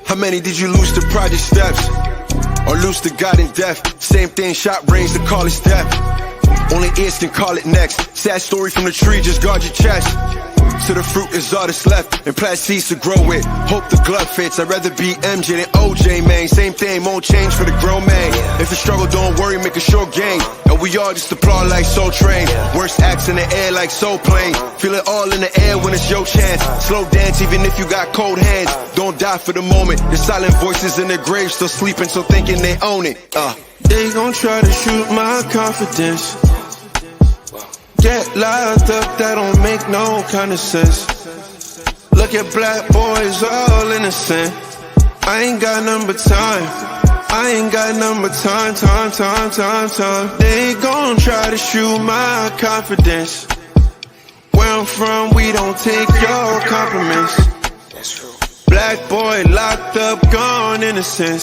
How many did you lose to project steps? Or lose to God in death? Same thing, shot range to call it step. Only ears can call it next. Sad story from the tree, just guard your chest. So the fruit is all that's left, and plant seeds to grow with. Hope the glove fits, I'd rather be MJ than OJ, man. Same thing, won't change for the grown man. If you struggle, don't worry, make a short game. And we all just applaud like Soul Train. Worst acts in the air like Soul Plane. Feel it all in the air when it's your chance. Slow dance even if you got cold hands. Don't die for the moment. The silent voices in the grave still sleeping, so thinking they own it. They gon' try to shoot my confidence. Get locked up, that don't make no kind of sense. Look at black boys, all innocent. I ain't got none but time. I ain't got none but time. They gon' try to shoot my confidence. Where I'm from, we don't take your compliments. Black boy locked up, gone innocent.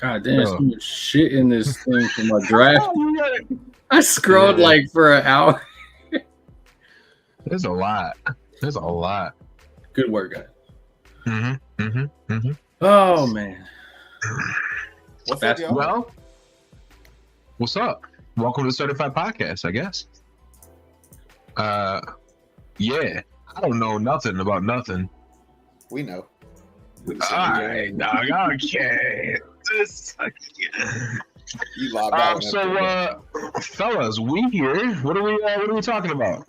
God damn, so much shit in this thing for my draft. I scrolled like for an hour. There's a lot. Good work, guys. Oh man. What's up, y'all? Well, what's up? Welcome to the Certified Podcast, I guess. Yeah, I don't know nothing about nothing. We know. All right, dog. Okay. You logged out. So, fellas, we here. What are we talking about?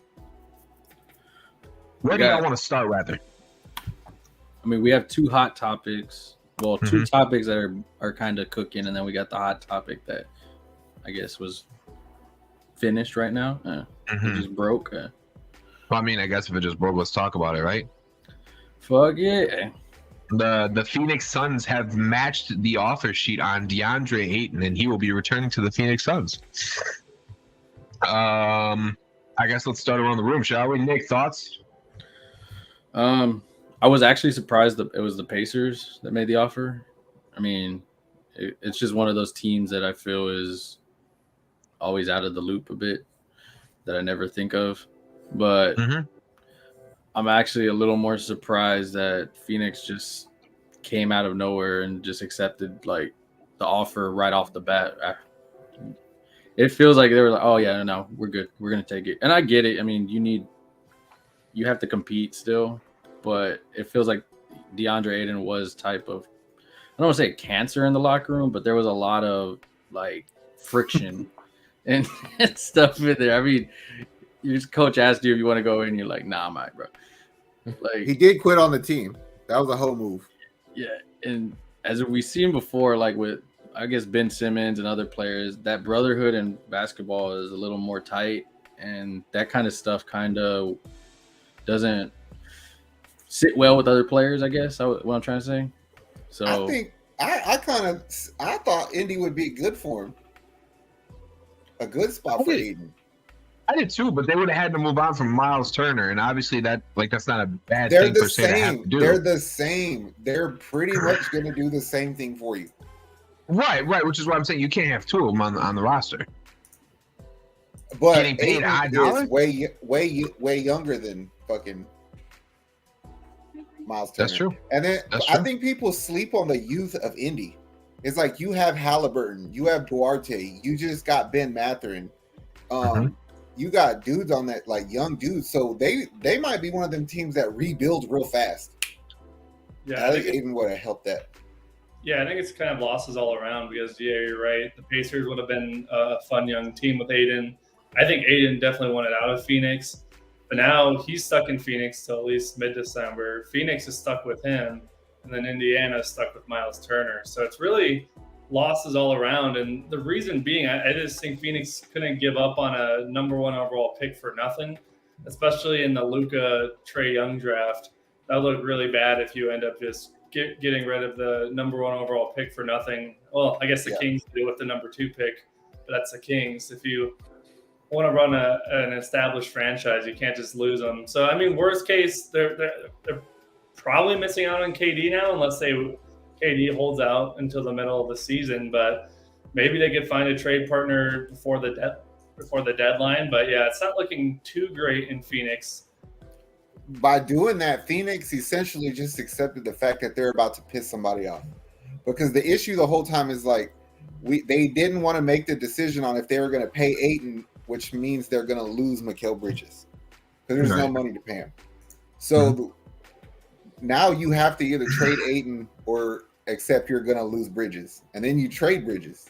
Where do I want to start, rather? I mean, we have two hot topics. Well, two topics that are kind of cooking, and then we got the hot topic that I guess was finished right now. It just broke. Well, I mean, I guess if it just broke, let's talk about it, right? Fuck yeah. The Phoenix Suns have matched the offer sheet on DeAndre Ayton, and he will be returning to the Phoenix Suns. I guess let's start around the room, shall we? Nick, thoughts? I was actually surprised that it was the Pacers that made the offer. I mean, it's just one of those teams that I feel is always out of the loop a bit that I never think of. But I'm actually a little more surprised that Phoenix just came out of nowhere and just accepted like the offer right off the bat. It feels like they were like, oh yeah, no, we're good. We're going to take it. And I get it. I mean, you have to compete still, but it feels like DeAndre Ayton was type of, I don't want to say cancer in the locker room, but there was a lot of like friction and stuff in there. I mean, your coach asked you if you want to go in, you're like, nah, I'm all right, bro. Like, he did quit on the team. That was a whole move. Yeah, and as we've seen before, like with I guess Ben Simmons and other players, that brotherhood in basketball is a little more tight, and that kind of stuff kind of doesn't sit well with other players. I guess what I'm trying to say. So I think I thought Indy would be good for him. A good spot for Ayton. I did too, but they would have had to move on from Miles Turner, and obviously that's not a bad thing per se to have to do. They're the same. They're pretty much going to do the same thing for you. Right, which is why I'm saying you can't have two of them on the roster. But getting paid Ayton is way younger than fucking Miles Turner. That's true. And then I think people sleep on the youth of Indy. It's like you have Halliburton, you have Duarte, you just got Ben Mathurin. You got dudes on that, like young dudes, so they might be one of them teams that rebuild real fast. Yeah, I think Ayton would have helped that. Yeah, I think it's kind of losses all around because, yeah, you're right. The Pacers would have been a fun young team with Ayton. I think Ayton definitely wanted out of Phoenix, but now he's stuck in Phoenix till at least mid-December. Phoenix is stuck with him, and then Indiana is stuck with Miles Turner. So it's really losses all around, and the reason being, I just think Phoenix couldn't give up on a number one overall pick for nothing, especially in the Luka Trae Young draft. That would look really bad if you end up just getting rid of the number one overall pick for nothing. Well, I guess the Kings do with the number 2 pick, but that's the Kings. If you want to run an established franchise, you can't just lose them. So, I mean, worst case, they're probably missing out on KD now, unless KD holds out until the middle of the season, but maybe they could find a trade partner before the before the deadline. But yeah, it's not looking too great in Phoenix. By doing that, Phoenix essentially just accepted the fact that they're about to piss somebody off. Because the issue the whole time is like they didn't want to make the decision on if they were going to pay Ayton, which means they're going to lose Mikal Bridges because there's no money to pay him. So now you have to either trade Ayton or accept you're going to lose Bridges, and then you trade Bridges.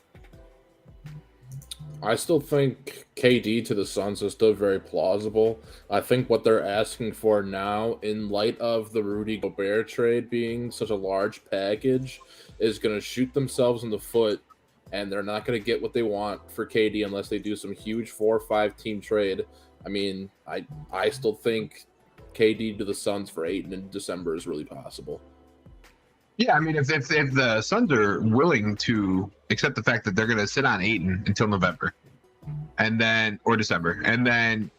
I still think KD to the Suns is still very plausible. I think what they're asking for now, in light of the Rudy Gobert trade being such a large package, is going to shoot themselves in the foot, and they're not going to get what they want for KD unless they do some huge 4 or 5 team trade. I mean, I still think KD to the Suns for Ayton in December is really possible. Yeah, I mean, if the Suns are willing to accept the fact that they're going to sit on Ayton until November, or December, and then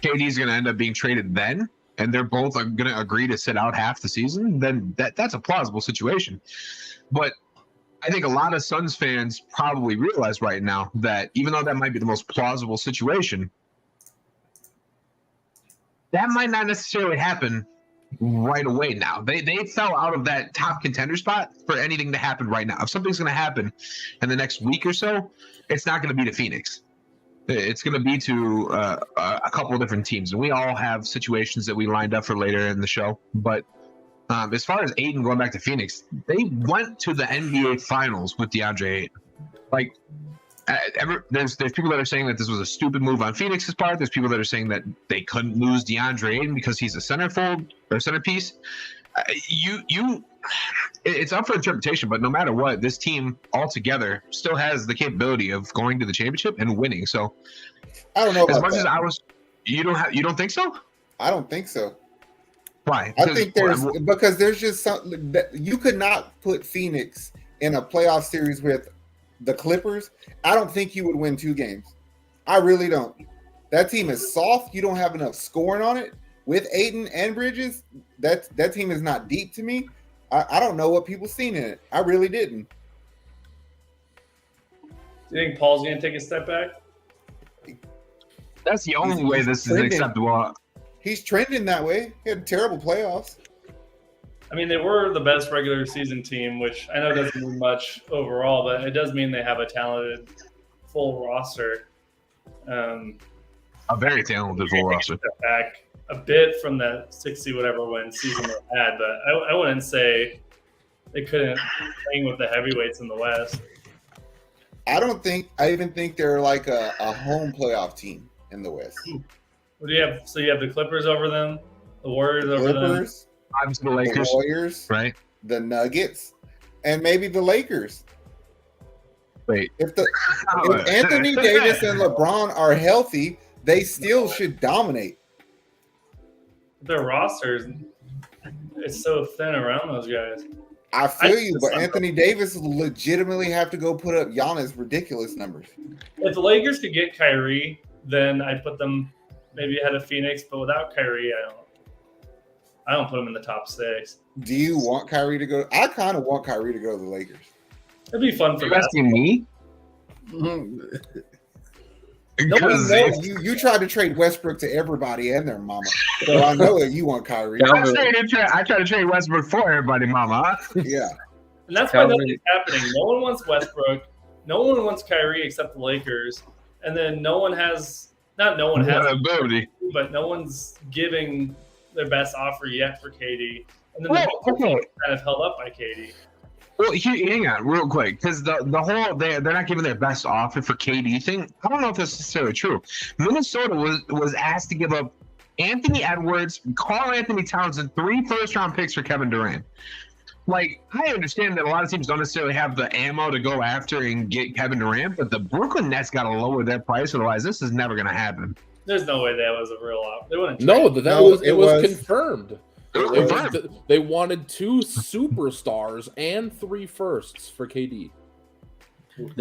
KD is going to end up being traded then, and they're both going to agree to sit out half the season, then that's a plausible situation. But I think a lot of Suns fans probably realize right now that even though that might be the most plausible situation, that might not necessarily happen right away now. They fell out of that top contender spot for anything to happen right now. If something's going to happen in the next week or so, it's not going to be to Phoenix. It's going to be to a couple of different teams. And we all have situations that we lined up for later in the show. But as far as Ayton going back to Phoenix, they went to the NBA Finals with DeAndre Ayton. Like, there's people that are saying that this was a stupid move on Phoenix's part. There's people that are saying that they couldn't lose DeAndre Ayton because he's a centerpiece. It's up for interpretation, but no matter what, this team altogether still has the capability of going to the championship and winning. So I don't know about as much that. as I was, you don't think so? I don't think so. Why? I think because there's just something that you could not put Phoenix in a playoff series with the Clippers. I don't think you would win 2 games. I really don't. That team is soft. You don't have enough scoring on it. With Ayton and Bridges, that team is not deep to me. I don't know what people seen in it. I really didn't. Do you think Paul's going to take a step back? That's the only way this is acceptable. He's trending that way. He had terrible playoffs. I mean, they were the best regular season team, which I know doesn't mean much overall, but it does mean they have a talented full roster. A very talented full roster. Step back a bit from that 60 whatever win season they had, but I wouldn't say they couldn't hang with the heavyweights in the West. I even think they're like a home playoff team in the West. What do you have? So you have the Clippers over them, the Warriors over them. Obviously the Lakers, the Warriors, right? The Nuggets, and maybe the Lakers. Wait, if Anthony Davis and LeBron are healthy, they still should dominate. Their rosters, it's so thin around those guys. I feel you, but Anthony Davis legitimately have to go put up Giannis ridiculous numbers. If the Lakers could get Kyrie, then I'd put them maybe ahead of Phoenix, but without Kyrie, I don't put them in the top 6. Do you want Kyrie to go? I kind of want Kyrie to go to the Lakers. It'd be fun for you asking me? You tried to trade Westbrook to everybody and their mama, so I know that you want Kyrie. I tried to trade Westbrook for everybody, mama. Yeah, and that's why nothing's happening. No one wants Westbrook. No one wants Kyrie except the Lakers, and then no one has ability, but no one's giving their best offer yet for KD, and then kind of held up by KD. Well, hang on real quick, because the whole they're not giving their best offer for KD thing. I don't know if that's necessarily true. Minnesota was asked to give up Anthony Edwards, Karl Anthony Towns, and 3 first-round picks for Kevin Durant. Like, I understand that a lot of teams don't necessarily have the ammo to go after and get Kevin Durant, but the Brooklyn Nets got to lower their price, otherwise this is never going to happen. There's no way that was a real offer. They wouldn't. It was confirmed. They wanted 2 superstars and 3 firsts for KD.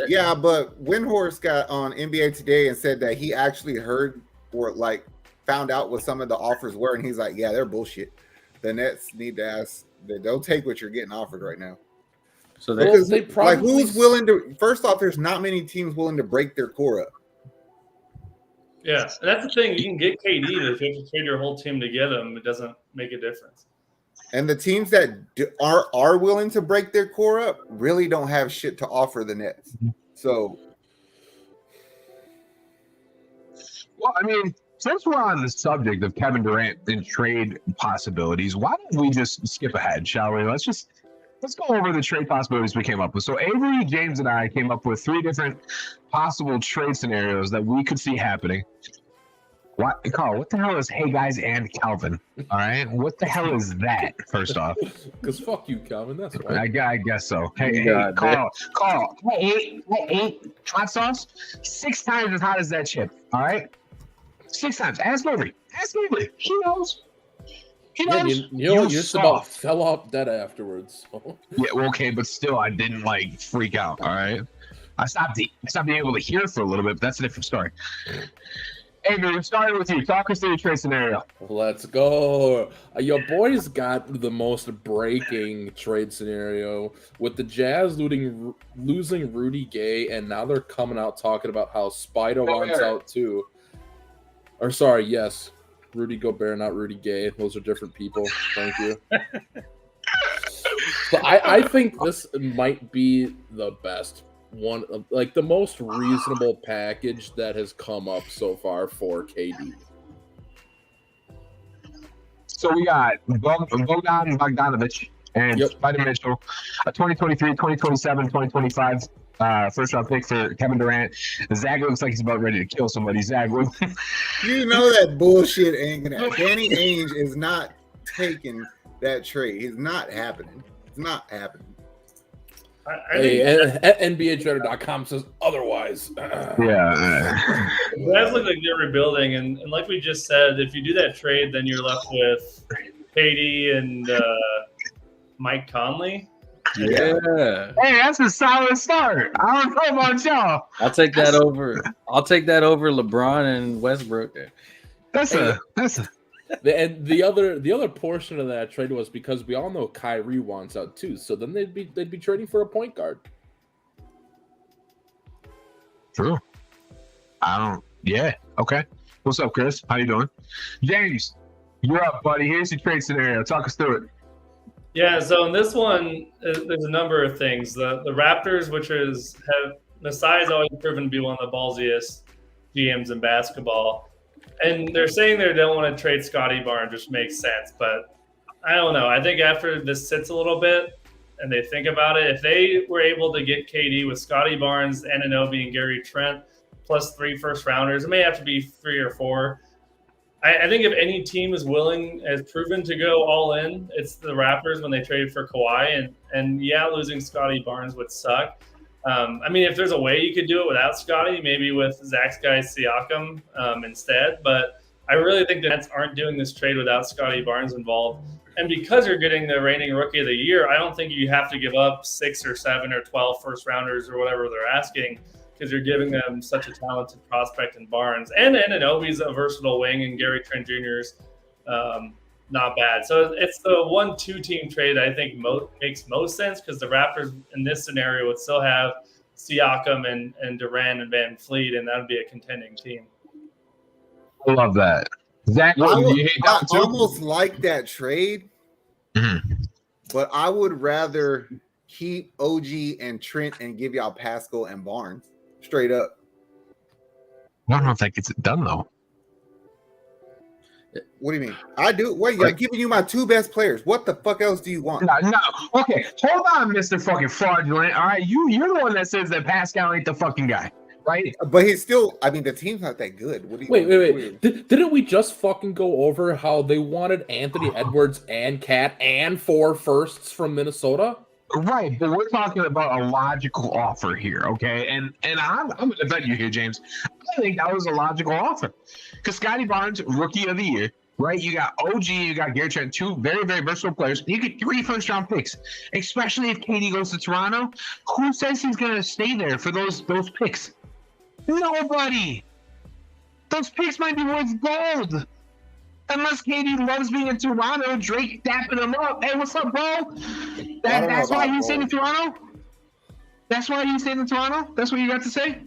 Yeah, but Windhorst got on NBA Today and said that he actually heard or like found out what some of the offers were, and he's like, "Yeah, they're bullshit. The Nets need to ask. Don't take what you're getting offered right now." So they probably who's willing to? First off, there's not many teams willing to break their core up. Yeah, and that's the thing. You can get KD, but if you have to trade your whole team to get him, it doesn't make a difference. And the teams that are willing to break their core up really don't have shit to offer the Nets. So, Well, I mean, since we're on the subject of Kevin Durant and trade possibilities, why don't we just skip ahead, shall we? Let's go over the trade possibilities we came up with. So Avery, James, and I came up with 3 different possible trade scenarios that we could see happening. What, Carl? What the hell is "Hey guys" and Calvin? All right, what the hell is that? First off, Because fuck you, Calvin. That's right. I guess so. Hey, God, Carl, I ate hot sauce 6 times as hot as that chip. All right, 6 times. Ask Avery. He knows. He Yeah, knows. you just about fell off dead afterwards. So. Yeah, well, okay, but still, I didn't freak out. All right, I stopped being able to hear for a little bit, but that's a different story. Avery, we're starting with you. Talk us through your trade scenario. Let's go. Your boys got the most breaking trade scenario with the Jazz losing Rudy Gay, and now they're coming out talking about how Spider wants out too. Or sorry, yes, Rudy Gobert, not Rudy Gay. Those are different people. Thank you. But I think this might be the best one, like the most reasonable package that has come up so far for KD. So we got Bogdan Bogdanovic and Donovan Mitchell, a 2023, 2027, 2025 first round pick for Kevin Durant. Zach looks like he's about ready to kill somebody. Zach, you know that bullshit ain't gonna happen. Danny Ainge is not taking that trade. It's not happening. It's not happening. NBAtrader.com says otherwise. Yeah. It does look like they're rebuilding, and like we just said, if you do that trade, then you're left with KD and Mike Conley. Yeah. Hey, that's a solid start. I don't know about y'all. I'll take that over LeBron and Westbrook. That's a And the other portion of that trade was because we all know Kyrie wants out too. So then they'd be trading for a point guard. True. Yeah. Okay. What's up, Chris? How you doing? James, you're up, buddy. Here's your trade scenario. Talk us through it. Yeah, so in this one, there's a number of things. The Raptors, Masai's always proven to be one of the ballsiest GMs in basketball. And they're saying they don't want to trade Scotty Barnes, which makes sense. But I don't know. I think after this sits a little bit and they think about it, if they were able to get KD with Scotty Barnes, Anunoby, and Gary Trent, plus 3 first-rounders, it may have to be 3 or 4. I think if any team is has proven to go all in, it's the Raptors when they traded for Kawhi. And yeah, losing Scotty Barnes would suck. I mean, if there's a way you could do it without Scotty, maybe with Zach's guy Siakam instead. But I really think the Nets aren't doing this trade without Scotty Barnes involved. And because you're getting the reigning Rookie of the Year, I don't think you have to give up 6 or 7 or 12 first-rounders or whatever they're asking, because you're giving them such a talented prospect in Barnes. And Anunoby's a versatile wing, and Gary Trent Jr.'s not bad. So it's the 1-2 team trade I think makes most sense, because the Raptors in this scenario would still have Siakam and Durant and Van Fleet, and that would be a contending team. I love that. Zach, I you hate that too? almost like that trade, but I would rather keep OG and Trent and give y'all Pascal and Barnes straight up. I don't know if that gets it done though. What do you mean? I do. Wait, I'm giving you my 2 best players. What the fuck else do you want? No. Okay, hold on, Mr. Fucking Fraudulent. All right, you're the one that says that Pascal ain't the fucking guy, right? But he's still. I mean, the team's not that good. What do you? Wait. Didn't we just fucking go over how they wanted Anthony Edwards and Cat and 4 firsts from Minnesota? Right, but we're talking about a logical offer here, okay? And I'm going to bet you here, James. I think that was a logical offer. Because Scotty Barnes, Rookie of the Year, right? You got OG, you got Gary Trent, 2 very, very versatile players. You get 3 first-round picks, especially if KD goes to Toronto. Who says he's going to stay there for those picks? Nobody. Those picks might be worth gold. Unless KD loves being in Toronto, Drake dapping him up. Hey, what's up, bro? That's why he's staying in Toronto? That's why he's staying in Toronto? That's what you got to say?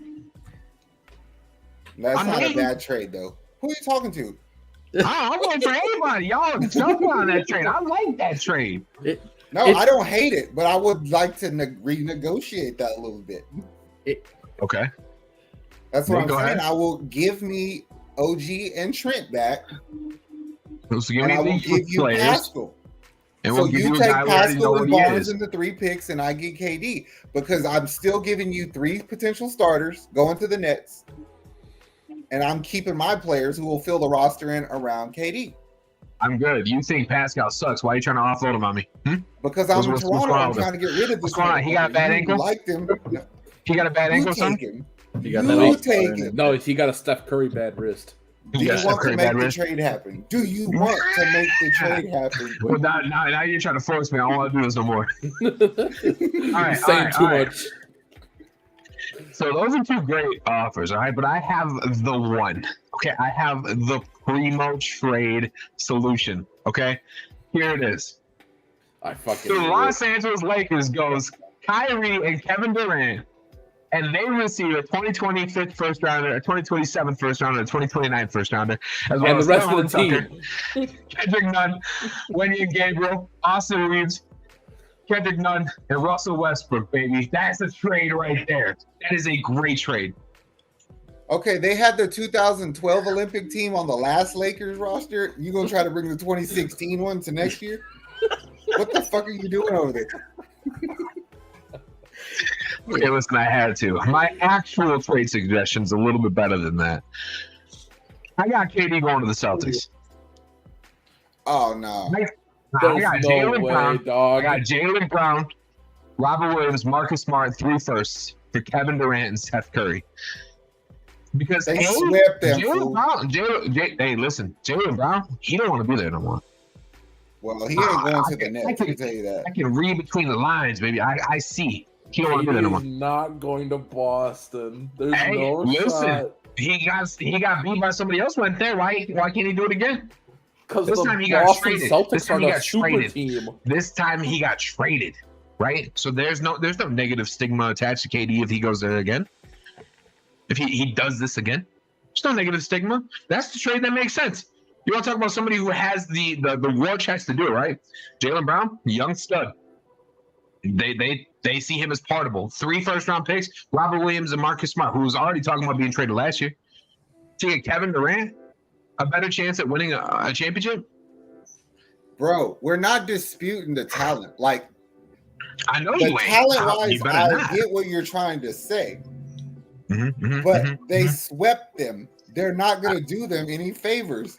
That's I'm not waiting. a bad trade, though. Who are you talking to? I'm waiting for anybody. Y'all jumping on that trade. I like that trade. No, I don't hate it, but I would like to renegotiate that a little bit. Okay. That's what I'm Go saying. ahead. I will give me OG and Trent back, So give and me I will these give you players, Pascal. and So we'll give you you a take guy we already know Pascal what and he Barnes is. in the 3 picks, and I get KD because I'm still giving you 3 potential starters going to the Nets, and I'm keeping my players who will fill the roster in around KD. I'm good. You think Pascal sucks? Why are you trying to offload him on me? Because I'm in What's Toronto, going on I'm with him? trying to get rid of this. What's going on? He got a bad You ankle? liked him. No, He got a bad you ankle, son? take him. He got You that all-star take in him. it. No, he got a Steph Curry bad wrist. Do He you got Steph want to Curry make bad the wrist? trade happen? Do you want to make the trade happen? Well, now you're trying to force me. I don't want to do this no more. He's saying too much. So those are 2 great offers, all right? But I have the one. Okay, I have the primo trade solution. Okay, here it is. I fucking The knew Los it. Angeles Lakers goes Kyrie and Kevin Durant, and they receive a 2025 first rounder, a 2027 first rounder, a 2029 first rounder, as well And the as rest of the Tucker, team. Kendrick Nunn, Wendy and Gabriel, Austin Reeves, Kendrick Nunn, and Russell Westbrook, baby. That's a trade right there. That is a great trade. Okay, they had the 2012 Olympic team on the last Lakers roster. You gonna try to bring the 2016 one to next year? What the fuck are you doing over there? Okay, listen, I had to. My actual trade suggestion's a little bit better than that. I got KD going to the Celtics. Oh no. I There's got no Jaylen way, Brown. I dog. got Jaylen Brown, Robert Williams, Marcus Smart, 3 firsts for Kevin Durant and Steph Curry. Because They swept them, Jaylen fool. Brown, hey, listen, Jaylen Brown, he don't want to be there no more. Well, he ain't going to the Nets. I can- can tell you that. I can read between the lines, baby. I see. He don't want to be there no KD more. is not going to Boston. There's Hey, no listen. shot. He got beat by somebody else went there. Why can't he do it again? Because This the time he got Boston traded. This Celtics time are he the got super traded. team. This time he got traded, right? So there's no negative stigma attached to KD if he goes there again. If he does this again, there's no negative stigma. That's the trade that makes sense. You want to talk about somebody who has the war chest to do it, right? Jaylen Brown, young stud. They see him as partable. 3 first-round picks, Robert Williams and Marcus Smart, who was already talking about being traded last year. To get Kevin Durant a better chance at winning a championship? Bro, we're not disputing the talent. Like I know the you ain't. talent-wise, You better I not. get what you're trying to say. Mm-hmm, But they swept them. They're not going to do them any favors.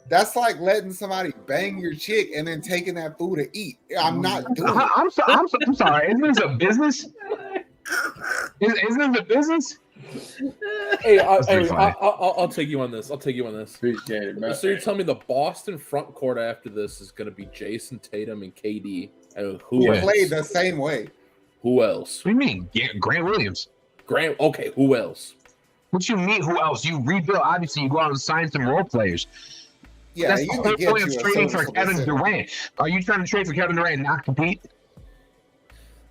That's like letting somebody bang your chick and then taking that food to eat. I'm not doing it. I'm sorry. Isn't this a business? Isn't it a business? Hey, That's pretty funny. I'll take you on this. Appreciate it, bro. So you're telling me the Boston front court after this is going to be Jason Tatum and KD, and who Who else? played the same way? Who else? What do you mean? Grant Williams. Grant. Okay, who else? What you mean? Who else? You rebuild. Obviously, you go out and sign some role players. Yeah, That's you the can whole get point you of a trading for serviceable Kevin center. Durant. Are you trying to trade for Kevin Durant and not compete?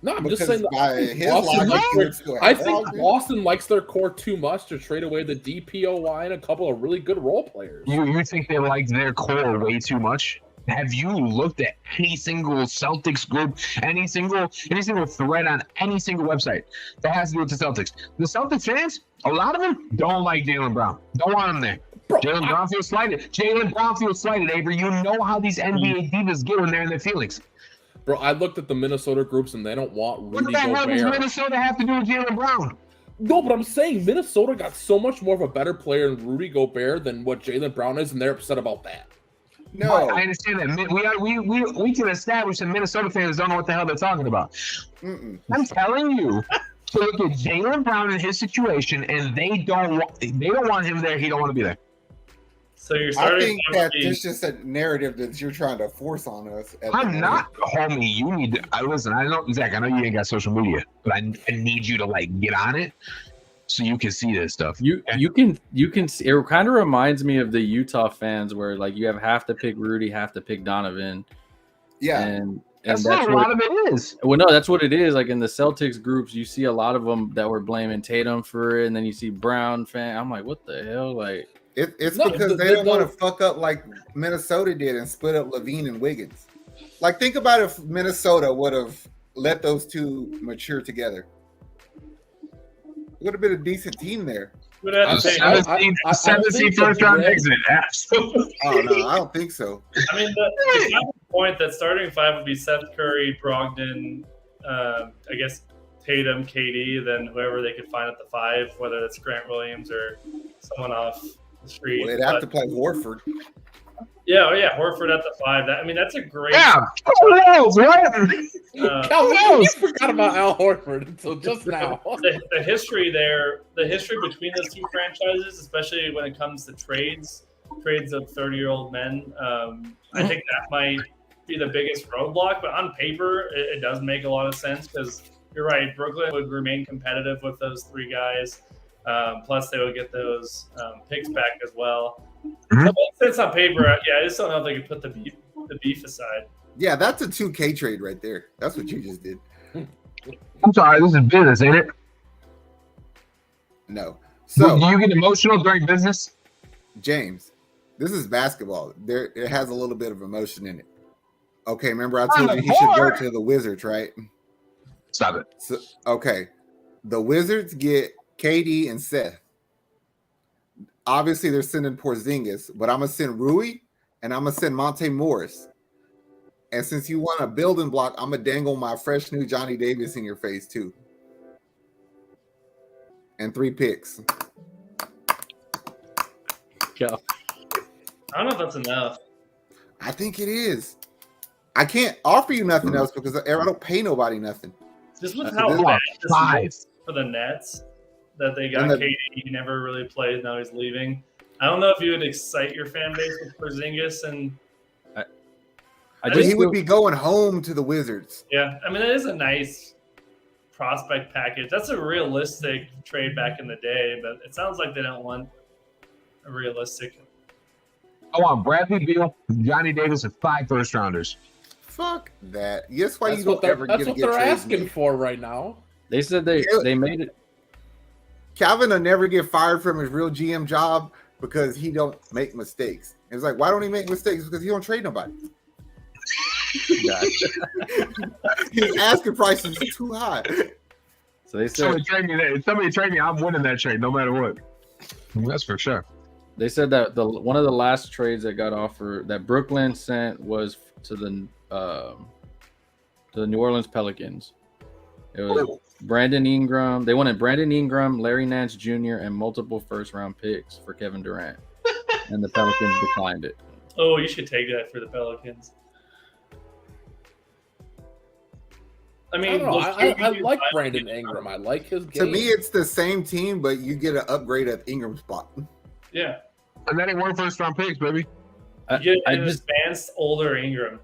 No, I'm Because just saying. by I think his Boston logic, likes you their- would still have I think Brogdon. Boston likes their core too much to trade away the DPOY and a couple of really good role players. You think they like their core way too much? Have you looked at any single Celtics group, any single thread on any single website that has to do with the Celtics? The Celtics fans, a lot of them don't like Jaylen Brown. Don't want him there. Bro, Jaylen Brown feels slighted. Jaylen Brown feels slighted, Avery. You know how these NBA divas get when they're in their feelings. Bro, I looked at the Minnesota groups and they don't want What Rudy the hell does Gobert. Minnesota have to do with Jaylen Brown? No, but I'm saying Minnesota got so much more of a better player in Rudy Gobert than what Jaylen Brown is, and they're upset about that. No, I understand that. We can establish that Minnesota fans don't know what the hell they're talking about. I'm telling you to look at Jaylen Brown in his situation, and they don't want him there. He don't want to be there. So you're I starting think that it's just a narrative that you're trying to force on us. at the I'm moment. not, homie. You need to listen. I know, Zach. I know you ain't got social media, but I need you to like get on it so you can see this stuff. You can see, it kind of reminds me of the Utah fans where like you have to pick Rudy, have to pick Donovan. Yeah, And That's what a lot of it is. Well, no, that's what it is. Like in the Celtics groups, you see a lot of them that were blaming Tatum for it, and then you see Brown fan. I'm like, what the hell? Like, it's because they don't want to fuck up like Minnesota did and split up Levine and Wiggins. Like, think about if Minnesota would have let those two mature together. It would have been a decent team there. But at the same, 17 first round exit. Absolutely. Oh no, I don't think so. I mean, the point that starting five would be Seth Curry, Brogdon, I guess Tatum, KD, then whoever they could find at the five, whether it's Grant Williams or someone off the street. Well, they'd have to play Horford. Yeah, Horford at the five. That's a great. Yeah. You forgot about Al Horford until just now. The history there, the history between those two franchises, especially when it comes to trades of 30-year-old men, I think that might be the biggest roadblock. But on paper, it does make a lot of sense because you're right. Brooklyn would remain competitive with those three guys. Plus, they would get those picks back as well. Mm-hmm. So it makes sense on paper. I just don't know if they could put the beef aside. Yeah, that's a 2K trade right there. That's what you just did. I'm sorry, this is business, ain't it? No. So do you get emotional during business? James, this is basketball. It has a little bit of emotion in it. Okay, remember I told you he should go to the Wizards, right? Stop it. So, okay. The Wizards get KD and Seth. Obviously, they're sending Porzingis, but I'm going to send Rui and I'm going to send Monte Morris. And since you want a building block, I'm going to dangle my fresh new Johnny Davis in your face, too. And 3 picks. go. I don't know if that's enough. I think it is. I can't offer you nothing else because I don't pay nobody nothing. Just with how bad this five is for the Nets that they got And the- KD, he never really played. Now he's leaving. I don't know if you would excite your fan base with Porzingis, and He would be going home to the Wizards. yeah, I mean that is a nice prospect package. That's a realistic trade back in the day, but it sounds like they don't want a realistic. I want Bradley Beal, Johnny Davis, and 5 first rounders. Fuck that. That's why That's you don't ever that's get to what get they're trades asking made. for right now. They said they made it. Calvin will never get fired from his real GM job because he don't make mistakes. It's like, why don't he make mistakes? Because he don't trade nobody. His asking price is too high. So they said Somebody trade me. I'm winning that trade no matter what. That's for sure. They said that one of the last trades that got offered that Brooklyn sent was to the New Orleans Pelicans. It was Brandon Ingram. They wanted Brandon Ingram, Larry Nance Jr., and multiple first-round picks for Kevin Durant, and the Pelicans declined it. Oh, you should take that for the Pelicans. I I mean, don't know. those I two like guys- Brandon Ingram. I like his game. To me, it's the same team, but you get an upgrade at Ingram spot. Yeah, And that ain't 1 first round picks, baby. you get I an just advanced older Ingram.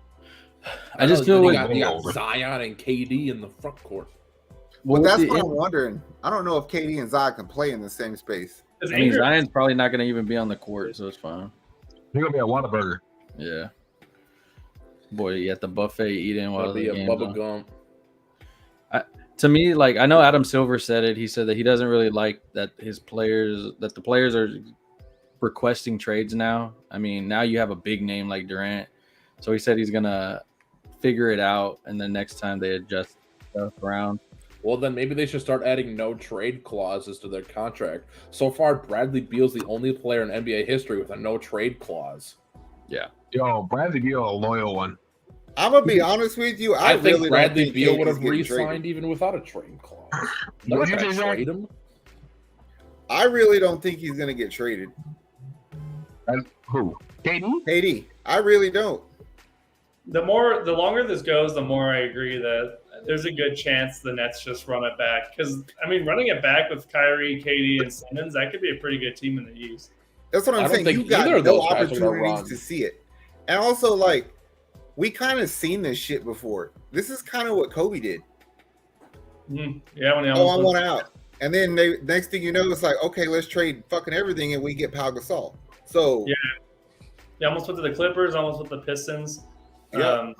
I just feel you like got Zion and KD in the front court. Well, with that's the what I'm wondering. I don't know if KD and Zion can play in the same space. Because I mean, Ingram, Zion's probably not going to even be on the court, so it's fine. You're going to be a Whataburger. Yeah. Boy, you at the buffet eating while That'll the be a game's bubble on. gum. To me, like, I know Adam Silver said it. He said that he doesn't really like that the players are requesting trades now. I mean, now you have a big name like Durant. So he said he's going to figure it out, and then next time they adjust stuff around. Well, then maybe they should start adding no trade clauses to their contract. So far, Bradley Beal's the only player in NBA history with a no trade clause. Yeah. Yo, Bradley Beal, a loyal one. I'm gonna be honest with you. I think really Bradley don't think Beal KD's would have getting re-signed traded. even without a trade clause. What Not did you gonna say, Zach? trade him. I really don't think he's gonna get traded. Who? KD? KD, I really don't. the longer this goes, the more I agree that there's a good chance the Nets just run it back. Because I mean, running it back with Kyrie, KD, and Simmons, that could be a pretty good team in the East. That's what I I'm don't saying. think You got either of no those guys are gonna opportunities run. to see it, and also like we kind of seen this shit before. This is kind of what Kobe did. Yeah, when he Oh, I almost want out, and then next thing you know, it's like, okay, let's trade fucking everything, and we get Pau Gasol. So Yeah. He almost went to the Clippers, almost with the Pistons. Yeah.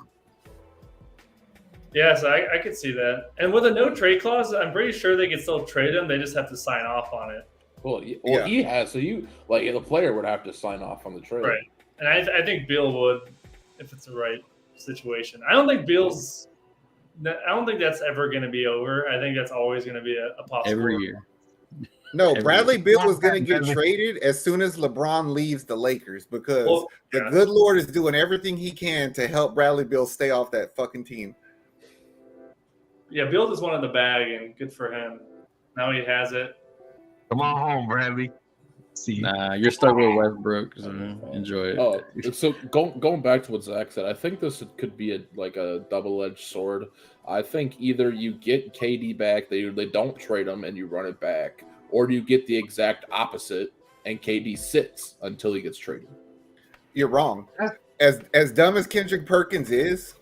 Yeah, so I could see that. And with a no trade clause, I'm pretty sure they can still trade him. They just have to sign off on it. Well, Yeah. he has. So the player would have to sign off on the trade. Right. And I think Beal would if it's the right situation. I don't think that's ever going to be over. I think that's always going to be a possibility. Every year. No, Every Bradley year. Beal is going to get traded as soon as LeBron leaves the Lakers because Well, the yeah. good Lord is doing everything he can to help Bradley Beal stay off that fucking team. Yeah, Beal just wanted the bag, and good for him. Now he has it. Come on home, Bradley. See, Nah, you're stuck with Westbrook, so enjoy it. Oh, so going back to what Zach said, I think this could be a double-edged sword. I think either you get KD back, they don't trade him, and you run it back, or you get the exact opposite, and KD sits until he gets traded. You're wrong. As dumb as Kendrick Perkins is,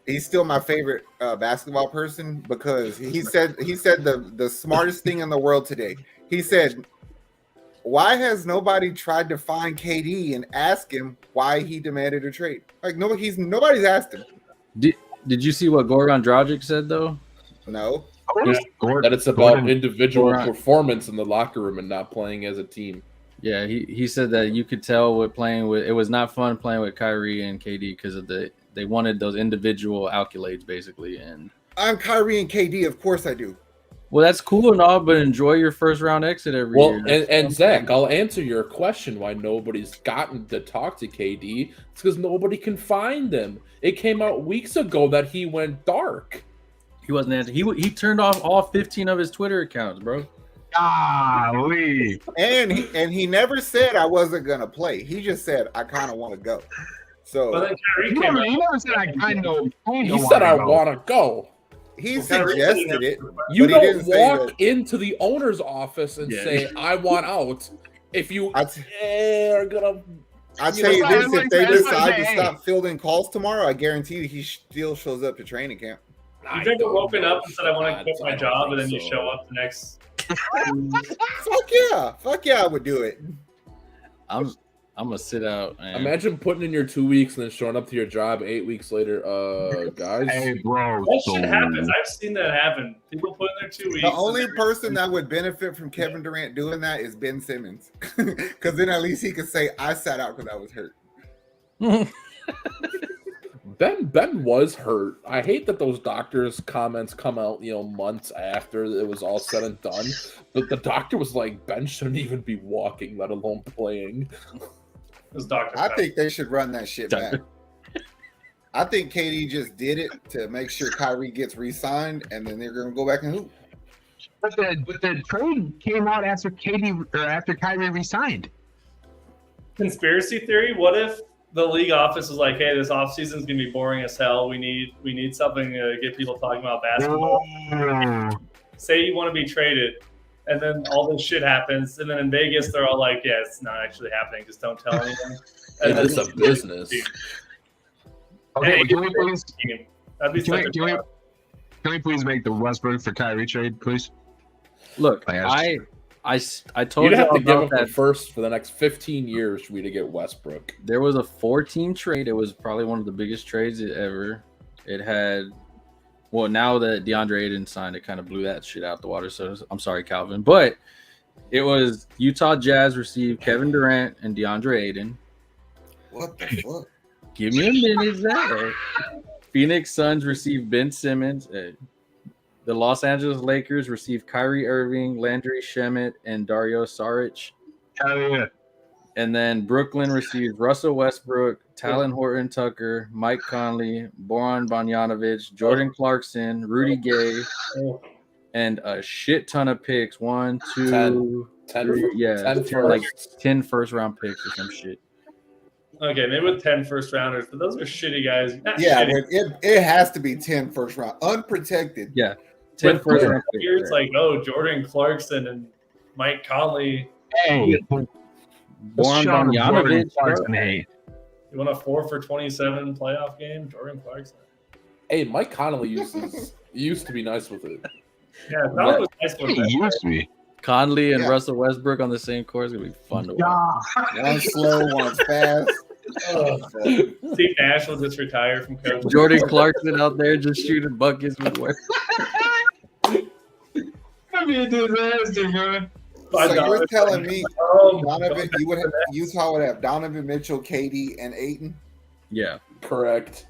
he's still my favorite basketball person because he said the smartest thing in the world today. He said, "Why has nobody tried to find KD and ask him why he demanded a trade? Like nobody's asked him." Did you see what Goran Dragic said though? No. That it's about individual performance in the locker room and not playing as a team. Yeah, he said that you could tell it was not fun playing with Kyrie and KD because of they wanted those individual accolades basically. And I'm Kyrie and KD, of course I do. well, that's cool and all, but enjoy your first round exit every year. And Zach, I'll answer your question why nobody's gotten to talk to KD. It's because nobody can find him. It came out weeks ago that he went dark. He wasn't answering. He turned off all 15 of his Twitter accounts, bro. golly. And he never said I wasn't gonna play. He just said I kind of want to go. So But then Kyrie came He never said I kind of. He said, "I want to go." he Kyrie suggested it. You But he don't didn't say walk that. into the owner's office and Yeah. say, "I want out." If you I are gonna, I tell you know, this: it's if they like- it's decide like, to hey. stop fielding calls tomorrow, I guarantee you he still shows up to training camp. You've ever woken up and said, I want to quit my job, and then you so. show up the next. Fuck yeah, I would do it. I'm gonna sit out. Man. Imagine putting in your 2 weeks and then showing up to your job 8 weeks later. Guys, Hey, bro. That shit happens. I've seen that happen. People put in their 2 weeks. The only person that would benefit from Kevin Durant doing that is Ben Simmons, because then at least he could say I sat out because I was hurt. Ben was hurt. I hate that those doctors' comments come out, months after it was all said and done. But the doctor was like, Ben shouldn't even be walking, let alone playing. I think they should run that shit back. I think KD just did it to make sure Kyrie gets re-signed, and then they're going to go back and hoop. But the trade came out after Kyrie resigned. Conspiracy theory. What if the league office was like, "Hey, this offseason is gonna be boring as hell. We need something to get people talking about basketball. Say you want to be traded, and then all this shit happens, and then in Vegas they're all like, yeah, it's not actually happening. Just don't tell anyone." Hey, And this then- is a business. Okay, Hey, can we please That'd be such a can we please make the Westbrook for Kyrie trade, please? Look, I I told You'd you have to give him about the that. first for the next 15 years for me to get Westbrook. There was a 4-team trade. It was probably one of the biggest trades ever. It had, well, now that DeAndre Ayton signed, it kind of blew that shit out the water. So I'm sorry, Calvin, but it was Utah Jazz received Kevin Durant and DeAndre Ayton. What the fuck? Give me a minute, Zach. Phoenix Suns received Ben Simmons. The Los Angeles Lakers received Kyrie Irving, Landry Shamet, and Dario Saric. Hell yeah. And then Brooklyn received Russell Westbrook, Talon Horton Tucker, Mike Conley, Boran Bogdanovic, Jordan Clarkson, Rudy Gay, and a shit ton of picks. 1, 2, 10 3, yeah, 10 like firsts. 10 first-round picks or some shit. Okay, maybe with 10 first rounders, but those are shitty guys. Not Yeah, shitty. but it has to be 10 first round, unprotected. Yeah, 10 With first-round picks. It's like, oh, Jordan Clarkson and Mike Conley. Hey, Boran Jordan Bogdanovic, Clarkson bro. hate. You want a 4 for 27 playoff game? Jordan Clarkson. Hey, Mike Connolly used to be nice with it. Yeah, that was nice with He that. used to be. Conley and Yeah. Russell Westbrook on the same course is gonna be fun to watch. One's slow, one's fast. Steve Nash will just retire from coaching. Jordan Clarkson out there just shooting buckets with what? I mean, disaster, man. So you're telling me Oh, Donovan, Utah would have Donovan Mitchell, KD, and Ayton? Yeah. Correct.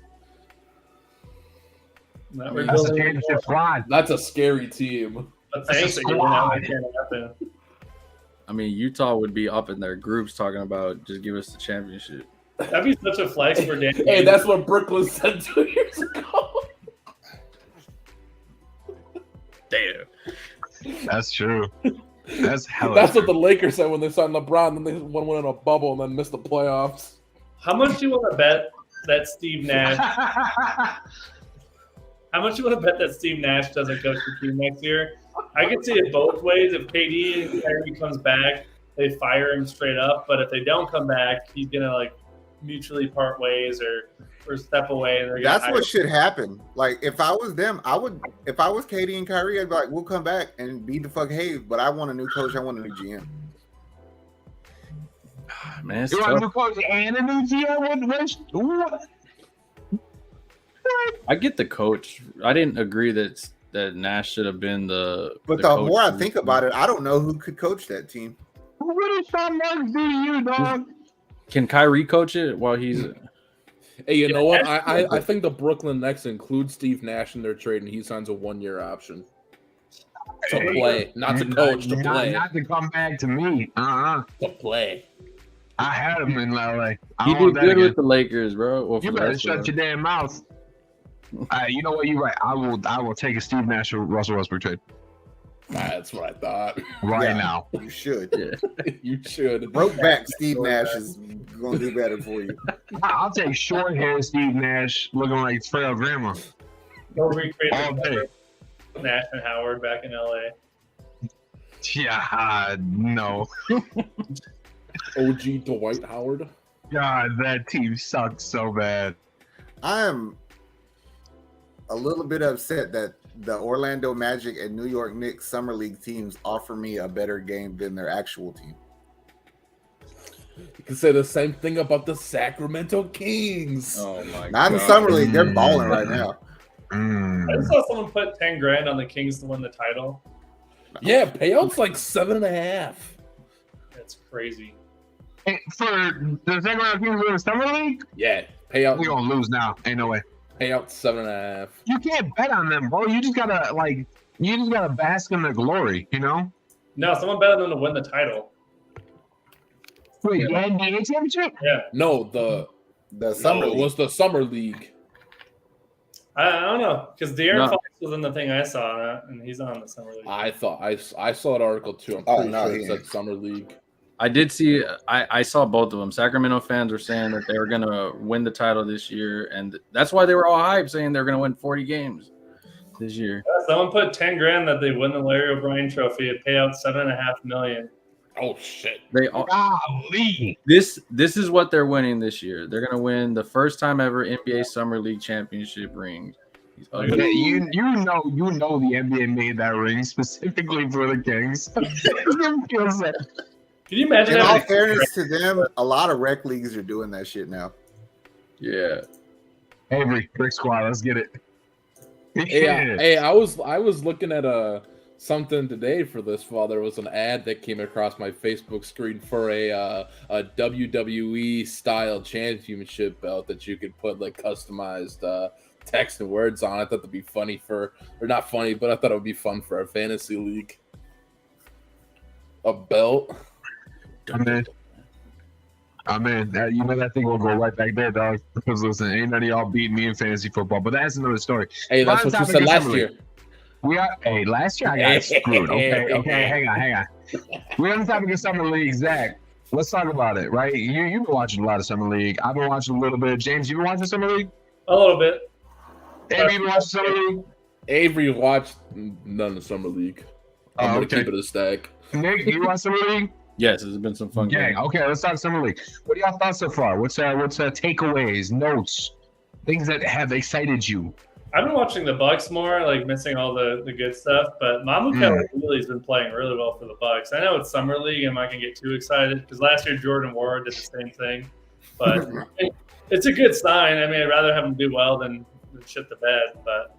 That's That's a championship squad. That's a scary team. Thanks, squad. that can't happen. I mean, Utah would be up in their groups talking about just give us the championship. That'd be such a flex for Dan. Hey, that's what Brooklyn said 2 years ago. Damn. That's true. That's hella. That's what the Lakers said when they signed LeBron. Then they went in a bubble and then missed the playoffs. How much do you want to bet that Steve Nash? How much do you want to bet that Steve Nash doesn't coach the team next year? I can see it both ways. If KD and Kyrie comes back, they fire him straight up. But if they don't come back, he's gonna like mutually part ways or step away. And That's what should happen. Like if I was them, I would. If I was KD and Kyrie, I'd be like, "We'll come back and be the fuck Have." But I want a new coach. I want a new GM. Man, it's You want a tough. new coach and a new GM? What? I get the coach. I didn't agree that Nash should have been the. But the coach. more I think about it, I don't know who could coach that team. What did Sean Marks do to you, dog? Can Kyrie coach it while he's? Hey, you know what? I think the Brooklyn Nets include Steve Nash in their trade, and he signs a 1-year option to play, not to coach, to play. Not to come back to me. To play. I had him in LA. He did good with the Lakers, bro. Well, You for the better rest of shut your damn mouth. You know what? You're right. I will take a Steve Nash or Russell Westbrook trade That's what I thought. right Yeah. now. You should. Yeah. You should. Broke back Steve Nash is gonna do better for you. I'll take short hair Steve Nash looking like frail grandma Go recreate all day. Nash and Howard back in LA. Yeah, no. OG Dwight Howard. God, that team sucks so bad. I am a little bit upset that the Orlando Magic and New York Knicks summer league teams offer me a better game than their actual team. You can say the same thing about the Sacramento Kings. Oh my Not in god! summer league, they're balling right now. I just saw someone put 10 grand on the Kings to win the title. Yeah, payout's like 7.5. That's crazy. Hey, for the second round teams in the summer league, Yeah, payout. we're gonna lose now. Ain't no way. Payout 7.5. You can't bet on them, bro. You just gotta bask in their glory, you know? No, someone bet on them to win the title. Wait, the NBA championship? Yeah. No, the Summer it league. was the summer league. I don't know. Because De'Aaron No. Fox was in the thing I saw, and he's on the summer league. I thought I saw an article too. I'm Oh, pretty no, sure he it said ain't. summer league. I did see. I saw both of them. Sacramento fans were saying that they were gonna win the title this year, and that's why they were all hyped, saying they're gonna win 40 games this year. Someone put 10 grand that they win the Larry O'Brien Trophy. It pay out $7.5 million. Oh shit! They all, Golly. this is what they're winning this year. They're gonna win the first time ever NBA Summer League championship ring. These Yeah, ugly- you know the NBA made that ring specifically for the Kings. Can you imagine In all having fairness to them, a lot of rec leagues are doing that shit now. Yeah, Avery, Brick Squad, let's get it. Hey, I was looking at something today for this fall. There was an ad that came across my Facebook screen for a WWE style championship belt that you could put like customized text and words on. I thought that'd be funny or not funny, but I thought it would be fun for our fantasy league. A belt. I'm in. You know that thing will go right back there, dog. Because listen, ain't none of y'all beat me in fantasy football, but that's another story. Hey, that's Fun what you topic said of last summer year. league. Last year I got screwed. Okay, hang on. We're on the topic of summer league, Zach. Let's talk about it, right? You've been watching a lot of summer league. I've been watching a little bit. James, you been watching summer league? a little bit? Have you been watching summer league? Avery watched none of summer league. I'm gonna okay. keep it a stack. Nick, you watch summer league? yes, it's been some fun. Yeah. games. Okay, let's talk summer league. What are y'all thoughts so far? What's takeaways, notes, things that have excited you? I've been watching the Bucks more, like missing all the good stuff. But Mamu Kelly has been playing really well for the Bucks. I know it's summer league, and I can get too excited because last year Jordan Ward did the same thing. But it's a good sign. I mean, I'd rather have him do well than shit the bed. But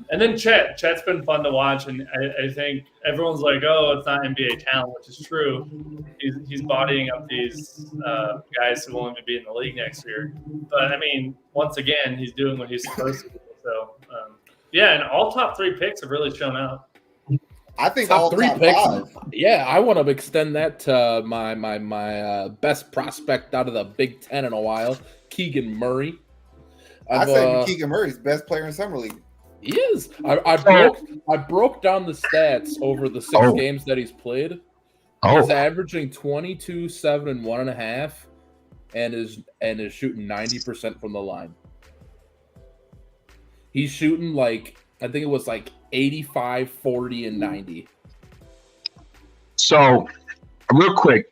and then Chet's been fun to watch, and I think everyone's like, "Oh, it's not NBA talent," which is true. He's bodying up these guys who won't even be in the league next year. But I mean, once again, he's doing what he's supposed to do. So yeah, and all top 3 picks have really shown out. I think Top all 3 top picks. 5. Yeah, I want to extend that to my best prospect out of the Big Ten in a while, Keegan Murray. I say Keegan Murray's best player in summer league. He is. I broke down the stats over the 6 games that he's played. He's averaging 22, 7, and 1.5, and is shooting 90% from the line. He's shooting like, I think it was like 85, 40, and 90. So, real quick,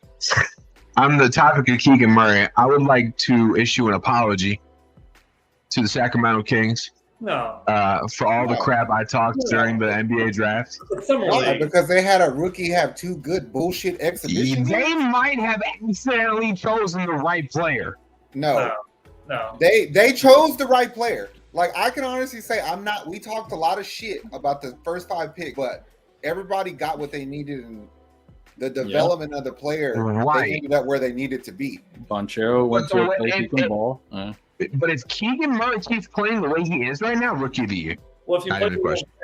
on the topic of Keegan Murray, I would like to issue an apology to the Sacramento Kings for all the crap I talked during the NBA draft. Why? Because they had a rookie have 2 good bullshit exhibitions. They might have accidentally chosen the right player. No. They chose the right player. Like, I can honestly say we talked a lot of shit about the first 5 picks, but everybody got what they needed in the development of the player. Right. They ended up where they needed to be. Bonchero went to a place he can ball. But if Keegan Murray keeps playing the way he is right now, rookie of the year. Well, if you play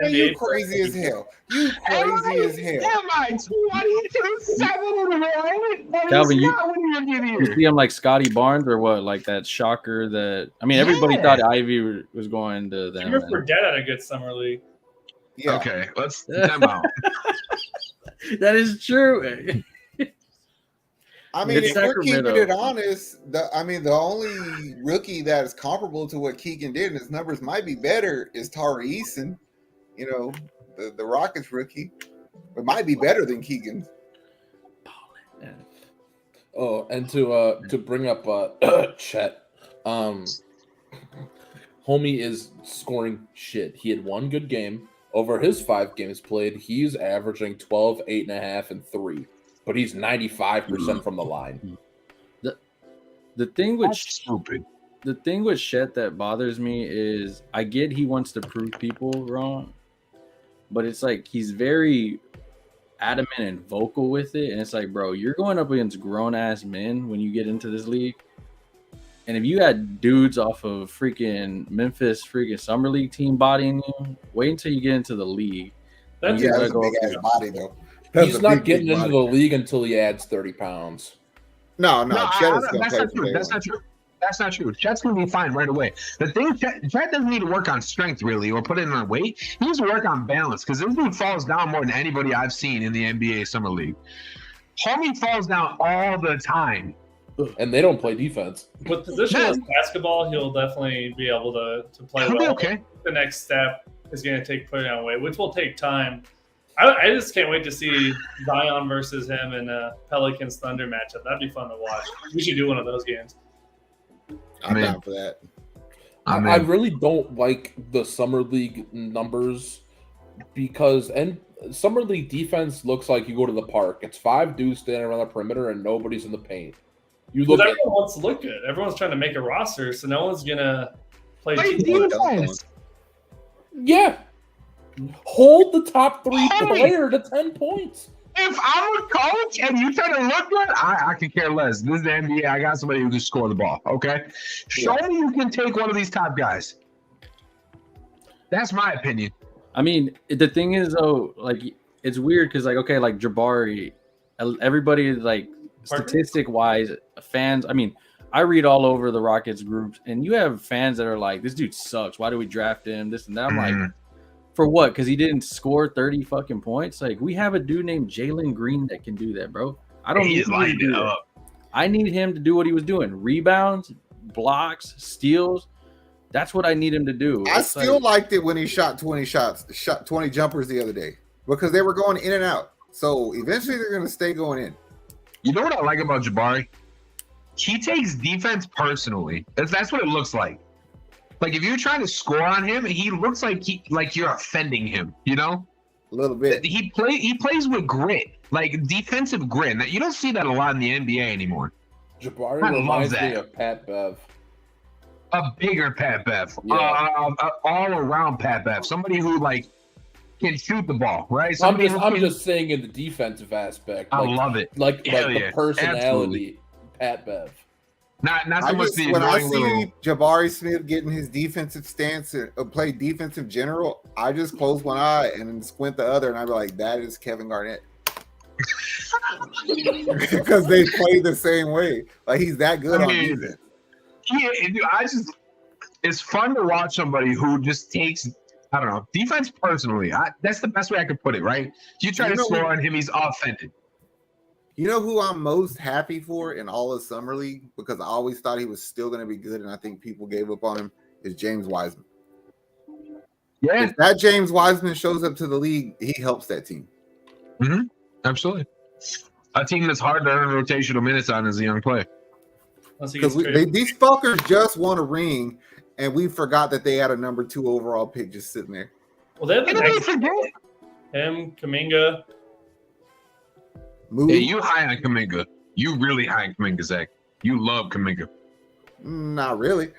Man, you crazy as hell. You crazy as hell. Am I 22-7-1? Calvin, you see him like Scotty Barnes or what? Like that shocker that everybody thought Ivy was going to them. Jimmer Fredette had a good summer league. Yeah. Okay, let's time out. That is true. I mean, if we're keeping it honest, the only rookie that is comparable to what Keegan did, and his numbers might be better, is Tari Eason. The Rockets rookie. It might be better than Keegan. Oh, and to bring up Chet, homie is scoring shit. He had 1 good game. Over his 5 games played, he's averaging 12, 8.5, and 3. But he's 95% from the line. The thing with stupid. The thing with Chet that bothers me is I get he wants to prove people wrong, but it's like he's very adamant and vocal with it, and it's like, bro, you're going up against grown ass men when you get into this league. And if you got dudes off of freaking Memphis freaking summer league team bodying you, wait until you get into the league. That's a big ass body though. He's not getting into the league until he adds 30 pounds. No, Chet that's not true. That's not true. Chet's going to be fine right away. The thing, Chet doesn't need to work on strength really or put in on weight. He needs to work on balance because this dude falls down more than anybody I've seen in the NBA Summer League. Homie falls down all the time. And they don't play defense. With positionless basketball, he'll definitely be able to play well. Okay. The next step is going to take putting on weight, which will take time. I just can't wait to see Zion versus him in a Pelicans Thunder matchup. That'd be fun to watch. We should do one of those games. I'm down for that. I really don't like the summer league numbers because summer league defense looks like you go to the park. It's 5 dudes standing around the perimeter and nobody's in the paint. Everyone wants to look good. Everyone's trying to make a roster, so no one's gonna play defense. Yeah. Hold the top 3 player to 10 points. If I'm a coach and you try to look good, I can care less. This is the NBA. I got somebody who can score the ball. Okay, show me you can take one of these top guys. That's my opinion. I mean, the thing is though, like it's weird because like like Jabari, everybody like statistic wise, fans. I mean, I read all over the Rockets groups, and you have fans that are like, "This dude sucks. Why do we draft him?" This and that. I'm like. For what? Because he didn't score 30 fucking points? Like, we have a dude named Jalen Green that can do that, bro. I don't need him to do that. I need him to do what he was doing. Rebounds, blocks, steals. That's what I need him to do. I still liked it when he shot 20 jumpers the other day because they were going in and out. So eventually they're going to stay going in. You know what I like about Jabari? He takes defense personally. That's what it looks like. Like if you're trying to score on him, he looks like you're offending him, a little bit. He plays with grit, like defensive grit. Now, you don't see that a lot in the NBA anymore. Jabari I love reminds that. me of Pat Bev. A bigger Pat Bev, Yeah. all around Pat Bev, somebody who like can shoot the ball, right? I'm Somebody just who I'm can- just saying in the defensive aspect. I Like, love it. Like Hell the yeah. personality, Pat Bev. Not so I much just the when I annoying see little. Jabari Smith getting his defensive stance and play defensive general, I just close one eye and then squint the other, and I be like, "That is Kevin Garnett," because they play the same way. Like he's that good I on mean, defense. Yeah, it's fun to watch somebody who just takes, I don't know, defense personally. That's the best way I could put it, right? You try You to know score what- on him, he's offended. You know who I'm most happy for in all of summer league, because I always thought he was still going to be good, and I think people gave up on him, is James Wiseman. Yeah, If that James Wiseman shows up to the league, he helps that team. absolutely. A team that's hard to earn rotational minutes on as a young player. Unless he gets Because traded. these fuckers just won a ring, and we forgot that they had a number 2 overall pick just sitting there. Well, they have the Anybody next forget? him, Kaminga. Move. Yeah, you high on Kuminga. You really high on Kuminga, Zach. You love Kuminga. Not really.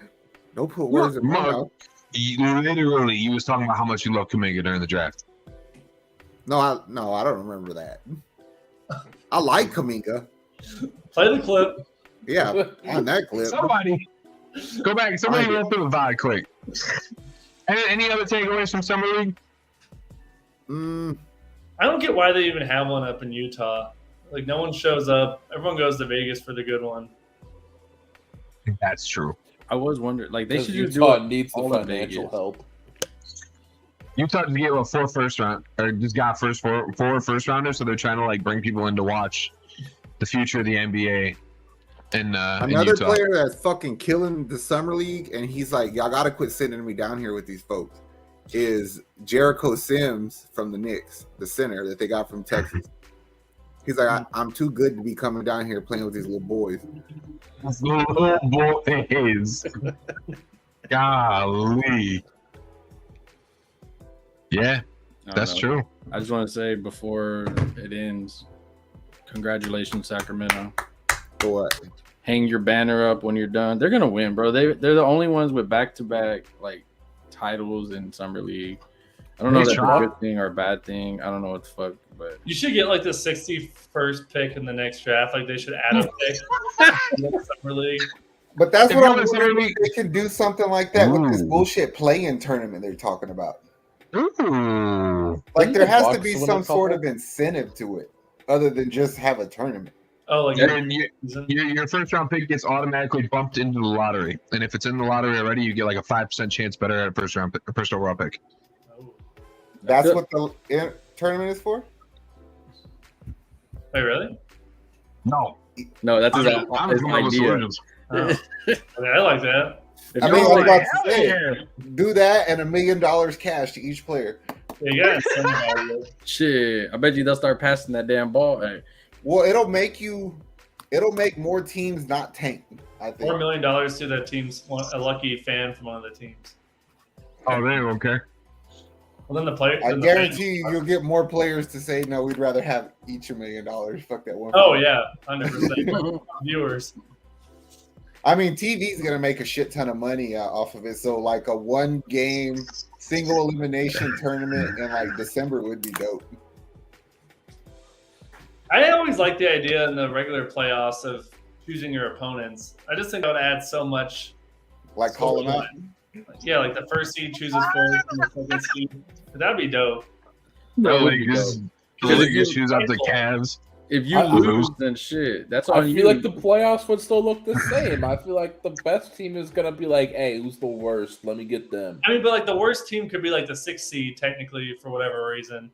Don't put words in my Mark. mouth. Literally, you was talking about how much you love Kuminga during the draft. No, I don't remember that. I like Kaminga. Play the clip. Yeah, on that clip. Somebody, go back. Somebody I go through the VOD quick. Any other takeaways from Summer League? I don't get why they even have one up in Utah. Like, no one shows up. Everyone goes to Vegas for the good one. That's true. I was wondering, like they should just do Utah it needs the all in financial Vegas. help. Utah just gave a 4 first round, or just got four first rounders, so they're trying to like bring people in to watch the future of the NBA. In Another Utah. player that's fucking killing the summer league, and he's like, y'all gotta quit sending me down here with these folks, is Jericho Sims from the Knicks, the center that they got from Texas. He's like, I'm too good to be coming down here playing with these little boys. Little boys. Golly. Yeah, I don't that's know. true. I just want to say before it ends, congratulations, Sacramento. For what? Hang your banner up when you're done. They're gonna win, bro. They're the only ones with back-to-back like titles in summer league. I don't know if that's a good thing or a bad thing. I don't know what the fuck, but You should get like the 61st pick in the next draft. Like, they should add a pick in the summer league. But that's If what you I'm want to wondering say- if they can do something like that with this Ooh. bullshit play-in tournament they're talking about. Ooh. Like Didn't there the has to Bucks be win a some sort couple? of incentive to it, other than just have a tournament. Oh, like And your first round pick gets automatically bumped into the lottery, and if it's in the lottery already, you get like a 5% chance better at a first overall pick. That's Good. what the tournament is for. Wait, really? No, no, that's his, I'm his coming up with idea. solutions. Oh. I mean, I like that. If I you're mean, I was like- about to Hell say, yeah. do that and $1 million cash to each player. Yeah, you got some shit, I bet you they'll start passing that damn ball. Hey, Well, it'll make more teams not tank. I think. $4 million to that team's a lucky fan from one of the teams. Oh, there, okay. Well, then the player. I then the guarantee fans- you'll get more players to say no. We'd rather have each $1 million. Fuck that one. Oh yeah, 100% viewers. I mean, TV's gonna make a shit ton of money off of it. So, like a 1-game single elimination tournament in like December would be dope. I always like the idea in the regular playoffs of choosing your opponents. I just think that would add so much. Like call them out. Yeah, like the first seed chooses first and the second seed. That'd be dope. that would Like, be just dope. really good shoes out the Cavs. If you I lose, then shit, that's I on feel you. like the playoffs would still look the same. I feel like the best team is gonna be like, "Hey, who's the worst? Let me get them." I mean, but like the worst team could be like the 6th seed technically for whatever reason,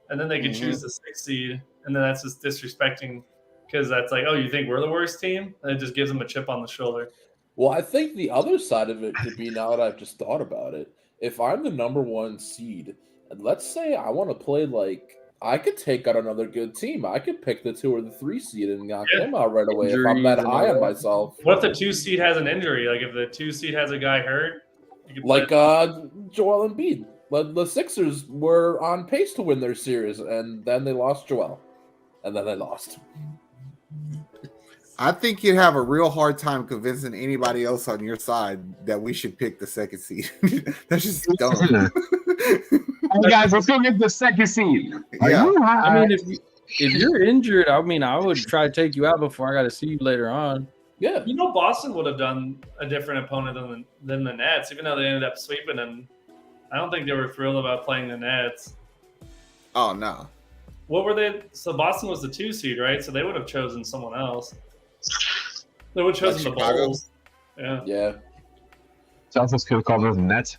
and then they could choose the 6th seed, and then that's just disrespecting because that's like, oh, you think we're the worst team, and it just gives them a chip on the shoulder. Well, I think the other side of it could be, now that I've just thought about it, if I'm the number 1 seed, and let's say I want to play like, I could take out another good team. I could pick the 2 or the 3 seed and knock Yeah. them out right away if I'm that Injuries and high all on that. myself. What if the 2 seed has an injury? Like if the 2 seed has a guy hurt, you could Like play- Joel Embiid. The Sixers were on pace to win their series, and then they lost Joel. And then they lost. I think you'd have a real hard time convincing anybody else on your side that we should pick the second seed. That's just dumb. Hey guys, let's go get the second seed. Yeah. I mean, if you're injured, I mean, I would try to take you out before I got to see you later on. Yeah. You know, Boston would have done a different opponent than the Nets, even though they ended up sweeping them. I don't think they were thrilled about playing the Nets. Oh no. What were they? So Boston was the 2 seed, right? So they would have chosen someone else. They would have chosen Like the Chicago? Bulls. Yeah. Yeah. Celtics could have called those the Nets.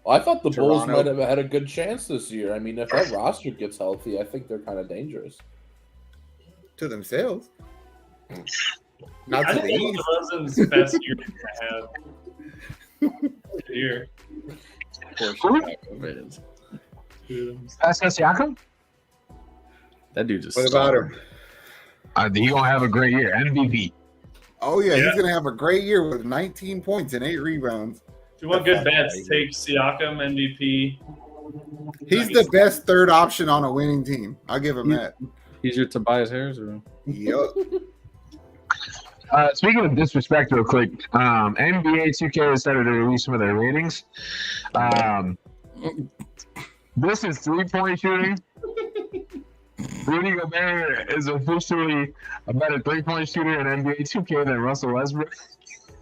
Well, I thought the Bulls Toronto. might have had a good chance this year. I mean, if that roster gets healthy, I think they're kind of dangerous. To themselves. Not I to think the that East. was DeRozan's best year he's had. Good year. Poor Chicago fans. Pascal Siakam? That dude just. What about him? He gonna have a great year. MVP. Oh yeah, Yeah. he's gonna have a great year with 19 points and 8 rebounds. If you want good bets, take Siakam, MVP. He's the best third option on a winning team. I'll give him that. He's your Tobias Harris, or Yup. Speaking of disrespect, real quick, NBA 2K decided to release some of their ratings. This is 3-point shooting. Rudy Gobert is officially a better 3-point shooter in NBA 2K than Russell Westbrook.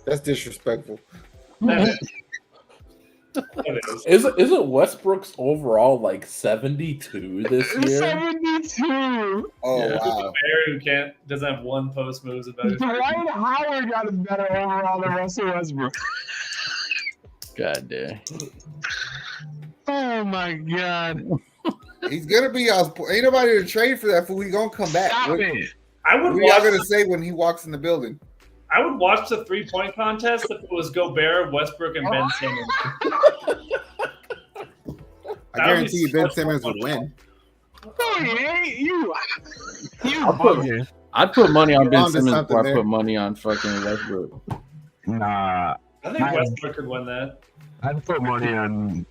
That's disrespectful. That is. Isn't Westbrook's overall like 72 this year? 72. Oh Yeah. wow. Bear who doesn't have one post moves about it. Dwight Howard got a better overall than Russell Westbrook. God damn. Oh my god. He's gonna be ain't nobody to trade for that fool. He gonna come back. Stop What it. I would are y'all watch. gonna say when he walks in the building? I would watch the 3-point contest if it was Gobert, Westbrook, and Ben Simmons. I guarantee you Ben Simmons would win. No, he ain't. You I'll put- bugging. I'd put money on You're Ben onto Simmons something before I there. put money on fucking Westbrook. Nah, I think Westbrook could win that. I'd put money on.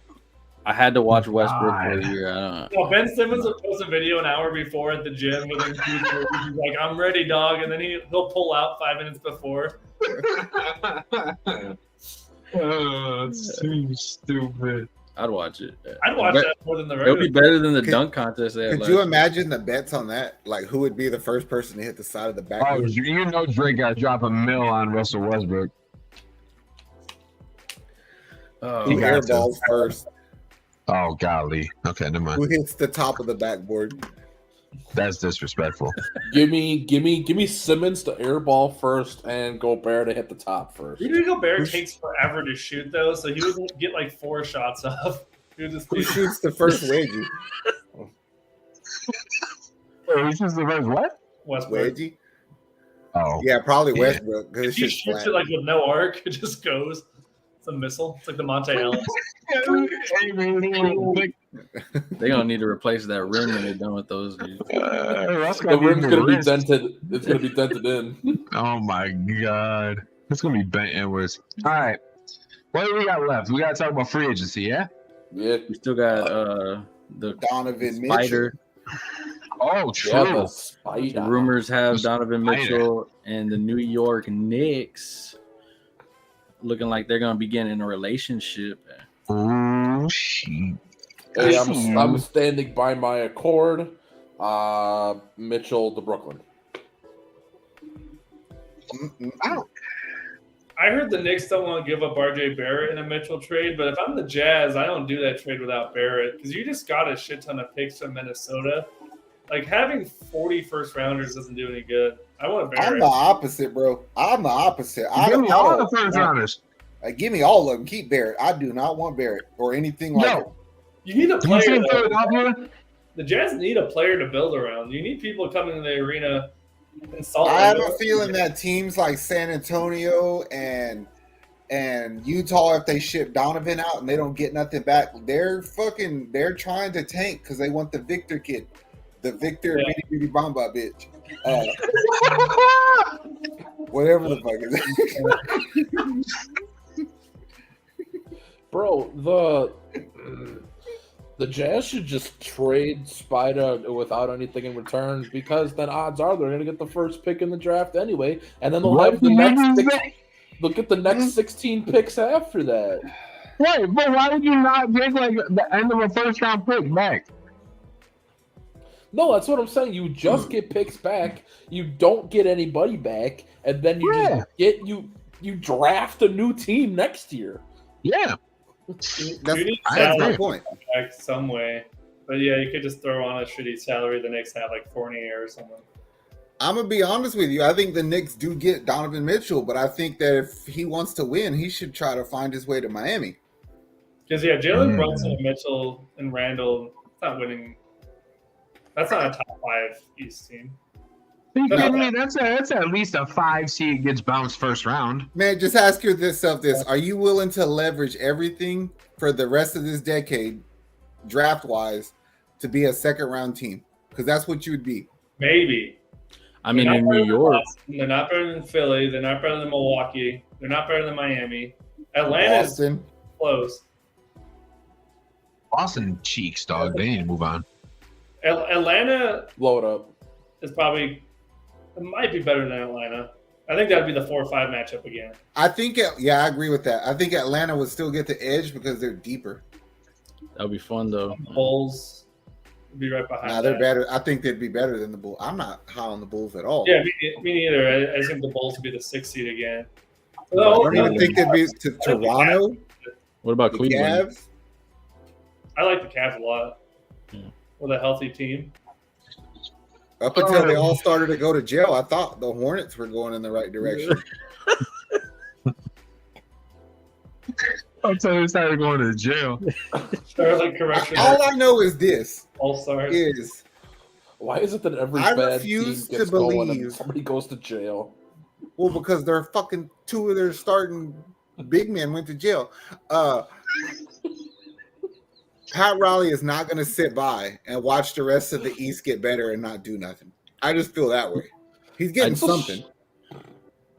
I had to watch Westbrook for a year. I don't know. No, Ben Simmons will post a video an hour before at the gym with him. He's like, "I'm ready, dog," and then he'll pull out 5 minutes before. Oh, that's too stupid. I'd watch it. I'd watch But that more than the It'll be regular. better than the Could- dunk contest they had Could last you year. imagine the bets on that? Like who would be the first person to hit the side of the back? Oh, you know Drake got to drop a mill on Russell Westbrook. Oh, He Who got to. airballs first? Oh, golly. Okay, never mind. Who hits the top of the backboard? That's disrespectful. Give me Simmons to airball first and Gobert to hit the top first. Rudy Gobert takes forever to shoot though, so he would get like 4 shots off. He would just Who shoots the first wedgie? Wait, he's just the first what? Westbrook. Wedgie? Oh. Yeah, probably Yeah. Westbrook because If it's he just shoots flat. it like with no arc, it just goes. It's a missile. It's like the Monte Ellis. they're gonna need to replace that rim when they're done with those. Dudes. The rim's gonna be dented. It's gonna be dented in. Oh my god. It's gonna be bent inwards. All right. What do we got left? We gotta talk about free agency, yeah? Yeah, We still got the Donovan Mitchell. spider. Oh, true. yeah, the spider. Rumors have The Donovan spider. Mitchell and the New York Knicks looking like they're gonna be getting in a relationship. Oh shit. Hey, I'm standing by my accord. Mitchell to Brooklyn. I heard the Knicks don't want to give up RJ Barrett in a Mitchell trade, but if I'm the Jazz, I don't do that trade without Barrett because you just got a shit ton of picks from Minnesota. Like having 40 first rounders doesn't do any good. I want I'm Barrett. the opposite, bro. I'm the opposite. Give me all the first rounders. Give me all of them. Keep Barrett. I do not want Barrett or anything like No. it. You need a You player. see though. Philadelphia? The Jazz need a player to build around. You need people coming to the arena and solve. I have a feeling that teams like San Antonio and Utah, if they ship Donovan out and they don't get nothing back, they're trying to tank because they want the Victor kid, the Victor Yeah. bitty bitty bamba bitch, whatever the fuck is. Bro, the Jazz should just trade Spida without anything in return because then odds are they're going to get the first pick in the draft anyway, and then they'll have the they'll get the next 16 picks after that. Right, but why would you not take like the end of a first round pick back? No, that's what I'm saying. You just get picks back. You don't get anybody back, and then you just get you draft a new team next year. Yeah, that's my point. Back some way, but yeah, you could just throw on a shitty salary the Knicks have like Fournier or something. I'm gonna be honest with you. I think the Knicks do get Donovan Mitchell, but I think that if he wants to win, he should try to find his way to Miami. Because Jalen Brunson, Mitchell, and Randall not winning. That's not a top 5 East team. Are you kidding me? That's at least a 5 seed gets bounced first round. Man, just ask yourself this: are you willing to leverage everything for the rest of this decade, draft wise, to be a second round team? Because that's what you would be. Maybe. I mean, in New York, they're not better than Philly. They're not better than Milwaukee. They're not better than Miami. Atlanta's Boston. close. Boston cheeks, dog. They need to move on. Atlanta Blow it up. is probably it might be better than Atlanta. I think that'd be the 4 or 5 matchup again. I think, I agree with that. I think Atlanta would still get the edge because they're deeper. that would be fun though. The Bulls would be right behind. Nah, they're better. I think they'd be better than the Bulls. I'm not high on the Bulls at all. Yeah, me neither. I think the Bulls would be the 6th seed again. I don't even think they'd be to Toronto. What about The Cleveland? Cavs. I like the Cavs a lot. Yeah. With a healthy team. Up until they all started to go to jail, I thought the Hornets were going in the right direction. Until they started going to jail. Like correction. All I know is this: All-Stars. is Why is it that every I bad refuse team to gets going believe- and somebody goes to jail? well because they're fucking 2 of their starting big men went to jail. Pat Riley is not going to sit by and watch the rest of the East get better and not do nothing. I just feel that way. He's getting something.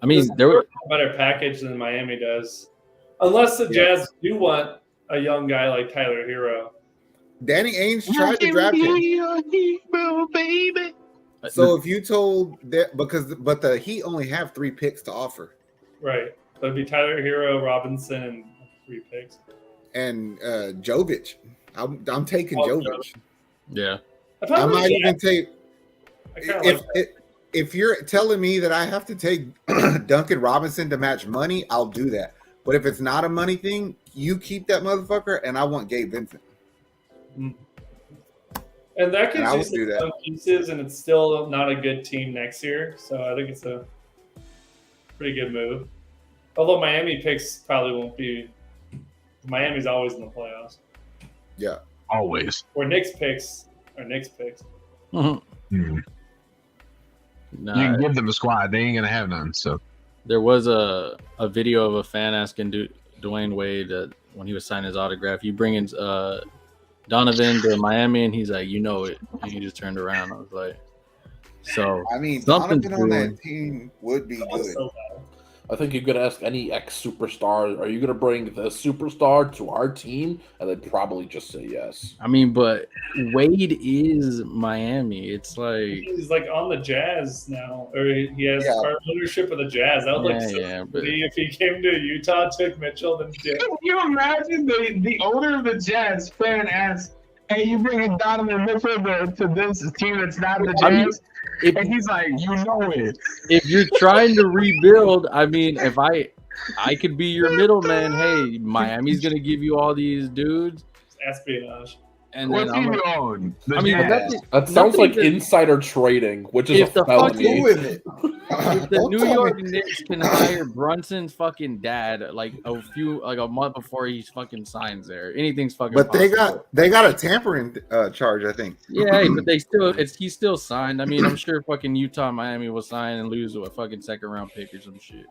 I mean, there were a better package than Miami does. Unless the Jazz do want a young guy like Tyler Hero. Danny Ainge tried to draft him. Baby. So if you told that but the Heat only have 3 picks to offer. Right. So it'd be Tyler Hero, Robinson, and 3 picks. And Jovic. I'm taking Jovic. yeah. I might even take I kinda like that. if you're telling me that I have to take Duncan Robinson to match money, I'll do that. But if it's not a money thing, you keep that motherfucker, and I want Gabe Vincent. And that And I gives would you do that. some pieces, and it's still not a good team next year. So I think it's a pretty good move. Although Miami picks probably won't be. Miami's always in the playoffs. Yeah. Always. Or Knicks picks are Knicks picks. Nah, You can give them a squad. They ain't going to have none. So there was a video of a fan asking Dwayne Wade when he was signing his autograph, you bring in Donovan to Miami, and he's like, you know it. And he just turned around. I was like, so I mean, something's Donovan on brewing. that team would be good. So bad. I think you could ask any ex-superstar, are you going to bring the superstar to our team? And they'd probably just say yes. I mean, but Wade is Miami. It's like, He's like on the Jazz now, or he has part ownership of the Jazz. That would but if he came to Utah, took Mitchell, then Can you imagine the owner of the Jazz fan asks, hey, you bringing Donovan Mitchell to this team that's not the Jazz? I mean, and he's like, you know it. if you're trying to rebuild, I mean, if I could be your middleman, hey, Miami's gonna give you all these dudes, espionage. and What's then he I'm like, on? I mean, That sounds like even- insider trading, which is If a the felony. fucking- with it. if the Don't New tell York me. Knicks can hire Brunson's fucking dad like a month before he fucking signs there, anything's fucking. But possible. they got a tampering charge, I think. Yeah, but he's still signed. I mean, I'm sure fucking Utah and Miami will sign and lose to a fucking second round pick or some shit.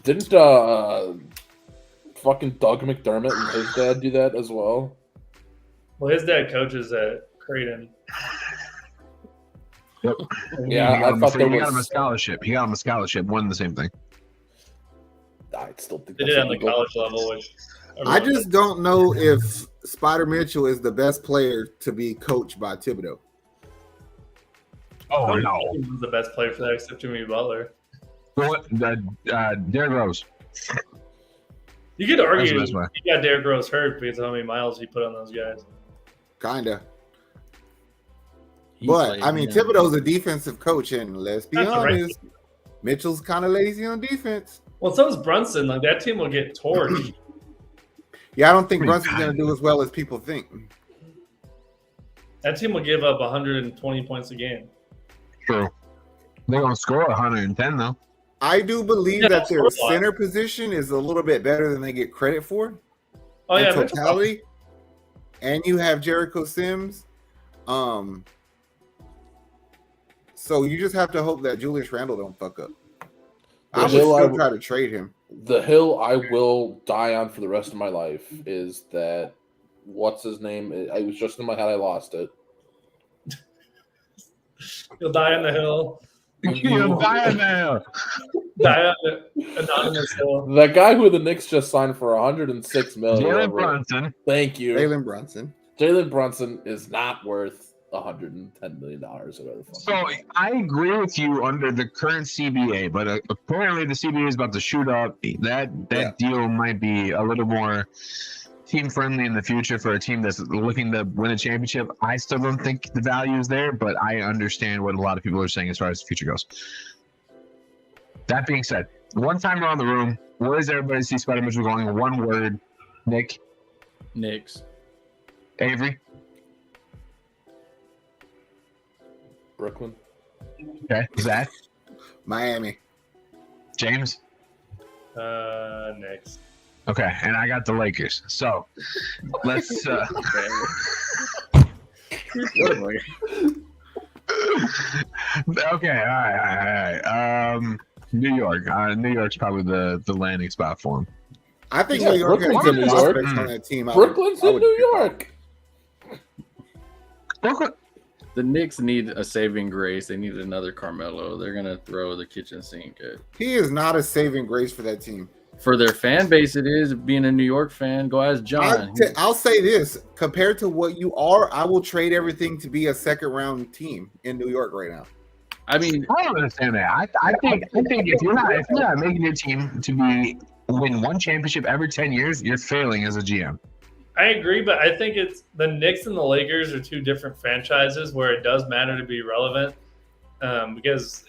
Didn't fucking Doug McDermott and his dad do that as well? Well, his dad coaches at Creighton. Yep. Yeah, he got him, I thought he there got him a was. scholarship. He got him a scholarship. Won the same thing. I still think They that's did it on the illegal. college level, which I just don't know if Spider Mitchell is the best player to be coached by Thibodeau. Oh no, he was the best player for that except Jimmy Butler. Derrick Rose. You could argue That's the best he got Derrick Rose hurt because of how many miles he put on those guys. Kinda. He's But like, I mean, yeah. Thibodeau's a defensive coach, and let's be That's right. honest, Mitchell's kind of lazy on defense. Well, so is Brunson. Like that team will get torched. Yeah, I don't think Brunson's going to do as well as people think. That team will give up 120 points a game. True. They're gonna score 110 though. I do believe Yeah, that their that's a lot. center position is a little bit better than they get credit for. Oh yeah, in Mitchell's totality. And you have Jericho Sims. So you just have to hope that Julius Randle don't fuck up. I would still try to trade him. The hill I will die on for the rest of my life is that what's his name? I was just in my head. I lost it. You'll die on the hill. You'll die now. Die on the anonymous hill. That guy who the Knicks just signed for $106 million. Jalen Brunson. Thank you. Jalen Brunson. Jalen Brunson is not worth $110 million or whatever. So I agree with you under the current CBA, but apparently the CBA is about to shoot up. That deal might be a little more team friendly in the future for a team that's looking to win a championship. I still don't think the value is there, but I understand what a lot of people are saying as far as the future goes. That being said, one time around the room, where does everybody see Spider Mitchell going? One word. Nick, Knicks. Avery. Brooklyn. Okay, Zach, Miami. James. Next. Okay, and I got the Lakers. So let's. Okay, all right. New York. New York's probably the landing spot for him. I think Yeah, New York has Brooklyn's in good New York. prospects on that team. Brooklyn's in New York. Brooklyn. The Knicks need a saving grace. They need another Carmelo. They're gonna throw the kitchen sink at. He is not a saving grace for that team. For their fan base, it is. Being a New York fan, go ask John. I'll say this: compared to what you are, I will trade everything to be a second round team in New York right now. I mean, I don't understand that. I think if you're not making your team to win one championship every 10 years, you're failing as a GM. I agree, but I think it's the Knicks and the Lakers are two different franchises where it does matter to be relevant because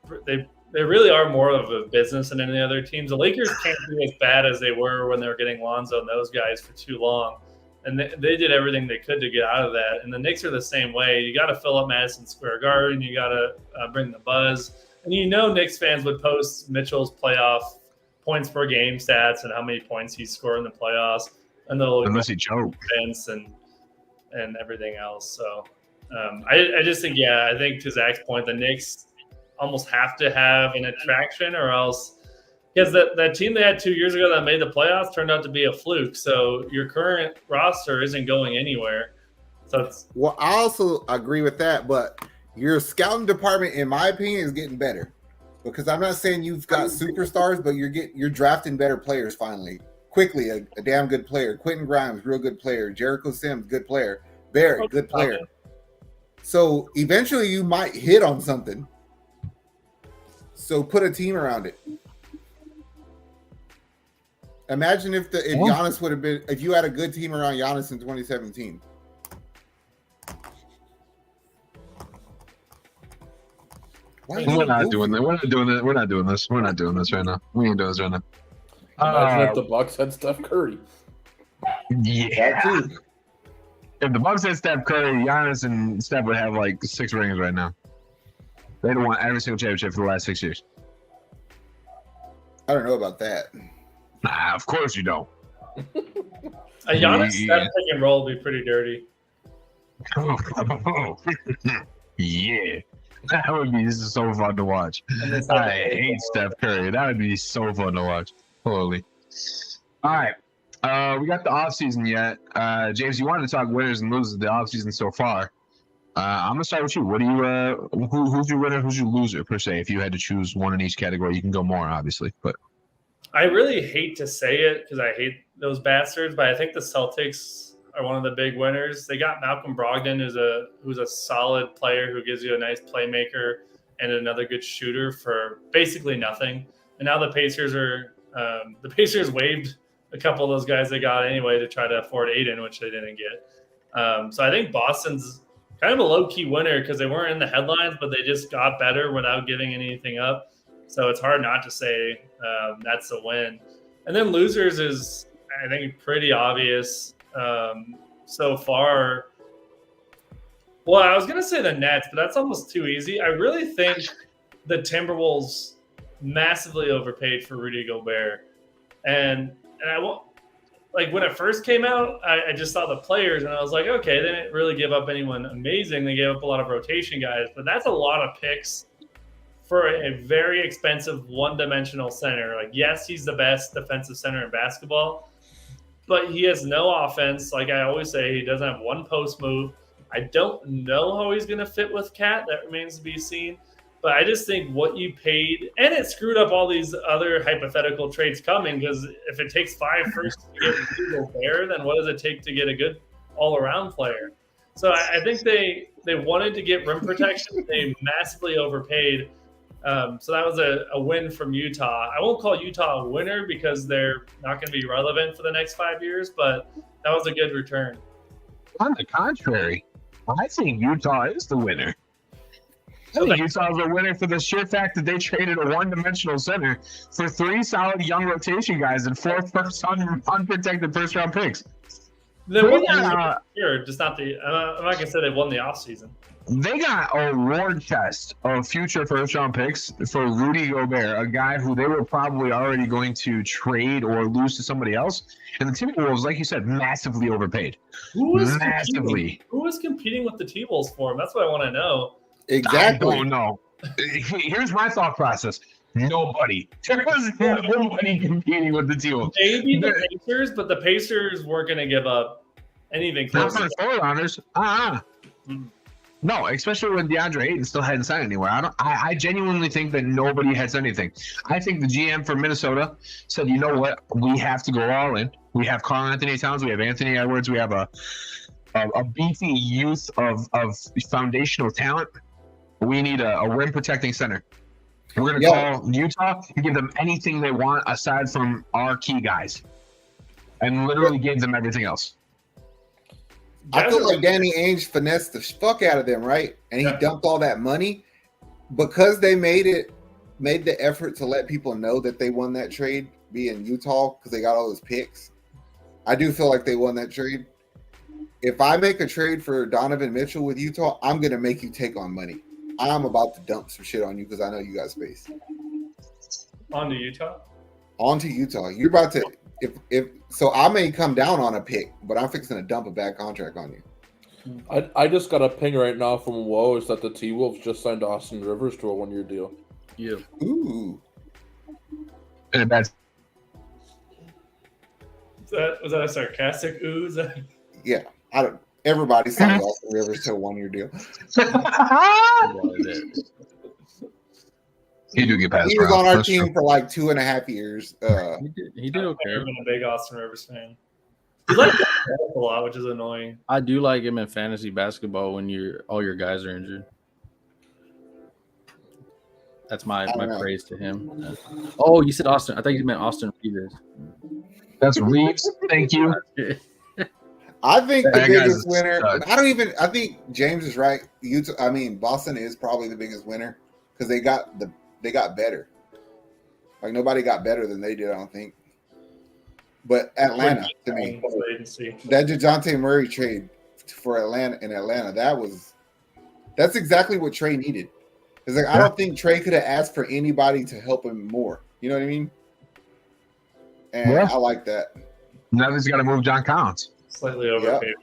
they really are more of a business than any other teams. The Lakers can't be as bad as they were when they were getting Lonzo and those guys for too long. And they did everything they could to get out of that. And the Knicks are the same way. You got to fill up Madison Square Garden. You got to bring the buzz. And Knicks fans would post Mitchell's playoff points per game stats and how many points he scored in the playoffs. And they'll Unless he choked. And everything else. So I just think, I think to Zach's point, the Knicks almost have to have an attraction or else – because that team they had 2 years ago that made the playoffs turned out to be a fluke. So your current roster isn't going anywhere. So Well, I also agree with that, but your scouting department, in my opinion, is getting better. Because I'm not saying you've got superstars, but you're drafting better players finally. Quickly, a damn good player. Quentin Grimes, real good player. Jericho Sims, good player. Barrett, good player. So eventually you might hit on something. So put a team around it. Imagine if Giannis would have been, if you had a good team around Giannis in 2017. We're not doing that. We're not doing it. We're not doing this. We're not doing this right now. We ain't doing this right now. Imagine if the Bucks had Steph Curry. Yeah. If the Bucks had Steph Curry, Giannis and Steph would have like 6 rings right now. They'd have won every single championship for the last 6 years. I don't know about that. Nah, of course you don't. a Giannis Steph pick and roll would be pretty dirty. Yeah. That would be so fun to watch. I hate Steph Curry. That would be so fun to watch. Holy. All right. We got the offseason yet. James, you wanted to talk winners and losers of the offseason so far. I'm gonna start with you. What do you who's your winner, who's your loser per se? If you had to choose one in each category, you can go more, obviously. But I really hate to say it because I hate those bastards, but I think the Celtics are one of the big winners. They got Malcolm Brogdon, who's a solid player who gives you a nice playmaker and another good shooter for basically nothing. And now the Pacers waived a couple of those guys they got anyway to try to afford Aiden, which they didn't get. So I think Boston's kind of a low-key winner because they weren't in the headlines, but they just got better without giving anything up. So it's hard not to say that's a win. And then losers is, I think, pretty obvious so far. Well, I was going to say the Nets, but that's almost too easy. I really think the Timberwolves massively overpaid for Rudy Gobert. And I won't, like when it first came out, I just saw the players and I was like, okay, they didn't really give up anyone amazing. They gave up a lot of rotation guys, but that's a lot of picks for a very expensive one-dimensional center. Like, yes, he's the best defensive center in basketball, but he has no offense. Like I always say, he doesn't have one post move. I don't know how he's going to fit with Cat. That remains to be seen. But I just think what you paid, and it screwed up all these other hypothetical trades coming, because if it takes 5 first to get a Gobert, then what does it take to get a good all-around player? So I think they wanted to get rim protection. They massively overpaid. So that was a win from Utah. I won't call Utah a winner because they're not going to be relevant for the next 5 years, but that was a good return. On the contrary, I think Utah is the winner. I think Utah is a winner for the sheer fact that they traded a one-dimensional center for 3 solid young rotation guys and 4 unprotected first-round picks. They won the year, just not the. I'm not gonna say they won the offseason. They got a war chest of future first-round picks for Rudy Gobert, a guy who they were probably already going to trade or lose to somebody else. And the Timberwolves, like you said, massively overpaid. Who was competing with the T-Wolves for him? That's what I want to know. Exactly. I don't know. Here's my thought process. Nobody. There was nobody competing with the T-Wolves. Maybe the Pacers, but the Pacers weren't going to give up anything close. Not for the forerunners. No, especially when DeAndre Ayton still hadn't signed anywhere. I genuinely think that nobody has anything. I think the GM for Minnesota said, you know what? We have to go all in. We have Karl Anthony Towns. We have Anthony Edwards. We have a beefy youth of foundational talent. We need a rim protecting center. We're going to call Utah and give them anything they want aside from our key guys, and literally give them everything else. I feel like Danny Ainge finessed the fuck out of them, right? And he dumped all that money because they made the effort to let people know that they won that trade, being Utah, because they got all those picks. I do feel like they won that trade. If I make a trade for Donovan Mitchell with Utah, I'm going to make you take on money. I'm about to dump some shit on you because I know you got space. Onto Utah? Onto Utah. You're about to if so I may come down on a pick, but I'm fixing to dump a bad contract on you. I just got a ping right now from Woj that the T-Wolves just signed Austin Rivers to a 1-year deal. Yeah. Ooh. And that's Was that a sarcastic ooze? Yeah. Everybody signed Austin Rivers to a 1-year deal. He do get past. He was on our team for like 2.5 years. He did okay. I've been a big Austin Rivers fan. He likes a lot, which is annoying. I do like him in fantasy basketball when all your guys are injured. That's my praise to him. Oh, you said Austin. I thought you meant Austin Rivers. That's Reeves. Thank you. I think the biggest winner. I think James is right. Boston is probably the biggest winner because they got better. Like nobody got better than they did, I don't think. But Atlanta, to me, that DeJounte Murray trade for Atlanta, that's exactly what Trey needed. It's like I don't think Trey could have asked for anybody to help him more. You know what I mean? And I like that. Now he's got to move John Collins. Slightly overpaid.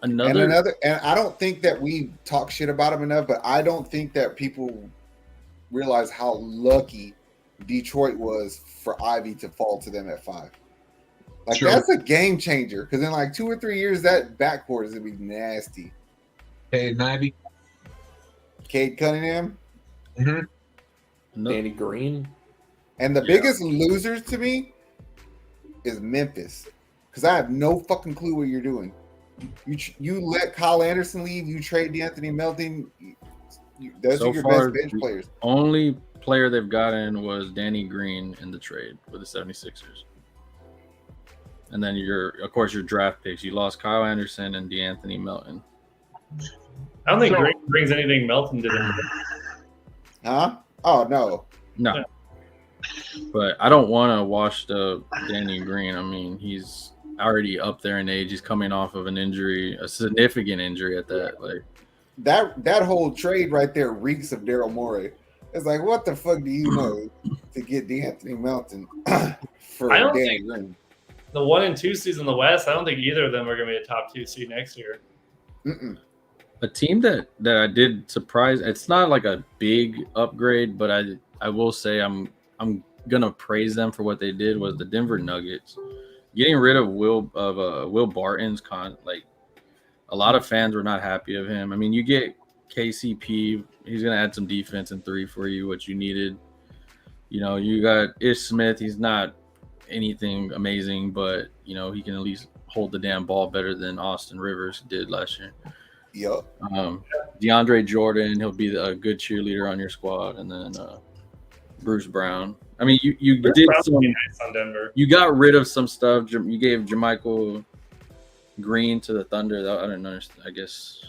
And I don't think that we talk shit about him enough, but I don't think that people realize how lucky Detroit was for Ivy to fall to them at 5. Like that's a game changer because in like 2 or 3 years that backcourt is gonna be nasty. Cade Ivy, Cade Cunningham, Danny Green, and the biggest losers to me is Memphis, because I have no fucking clue what you're doing. You let Kyle Anderson leave. You trade DeAnthony Melton. Those are your best bench players. Only player they've gotten was Danny Green in the trade with the 76ers. And then your draft picks. You lost Kyle Anderson and DeAnthony Melton. I don't think Green brings anything Melton didn't. Huh? Oh no. No. But I don't want to wash the Danny Green. I mean, he's already up there in age. He's coming off of an injury, a significant injury at that. Like that whole trade right there reeks of Daryl Morey. It's like, what the fuck do you know to get DeAnthony Melton for Danny Green? The 1 and 2 seeds in the West, I don't think either of them are going to be a top 2 seed next year. Mm-mm. A team that I did surprise. It's not like a big upgrade, but I will say I'm gonna praise them for what they did was the Denver Nuggets getting rid of Will Barton's a lot of fans were not happy of him. I mean, you get KCP, he's gonna add some defense and 3 for you, what you needed. You know, you got Ish Smith. He's not anything amazing, but you know he can at least hold the damn ball better than Austin Rivers did last year. Yep. DeAndre Jordan, he'll be a good cheerleader on your squad, and then Bruce Brown. I mean, you did some. Nice on Denver. You got rid of some stuff. You gave JaMychal Green to the Thunder. I don't understand. I guess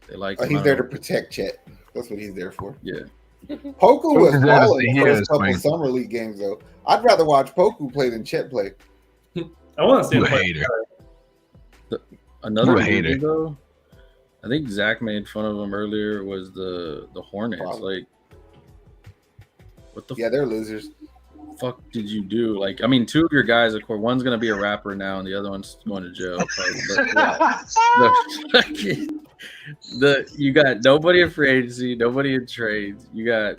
they like. He's there to protect Chet. That's what he's there for. Yeah. Poku was balling the first couple summer league games, though. I'd rather watch Poku play than Chet play. I want to see him play. Another hater though. I think Zach made fun of him earlier. Was the Hornets? Probably. Like, what the? Yeah, they're losers. Fuck did you do? Like, I mean, 2 of your guys, of course, one's gonna be a rapper now, and the other one's going to jail. But you got nobody in free agency, nobody in trades. You got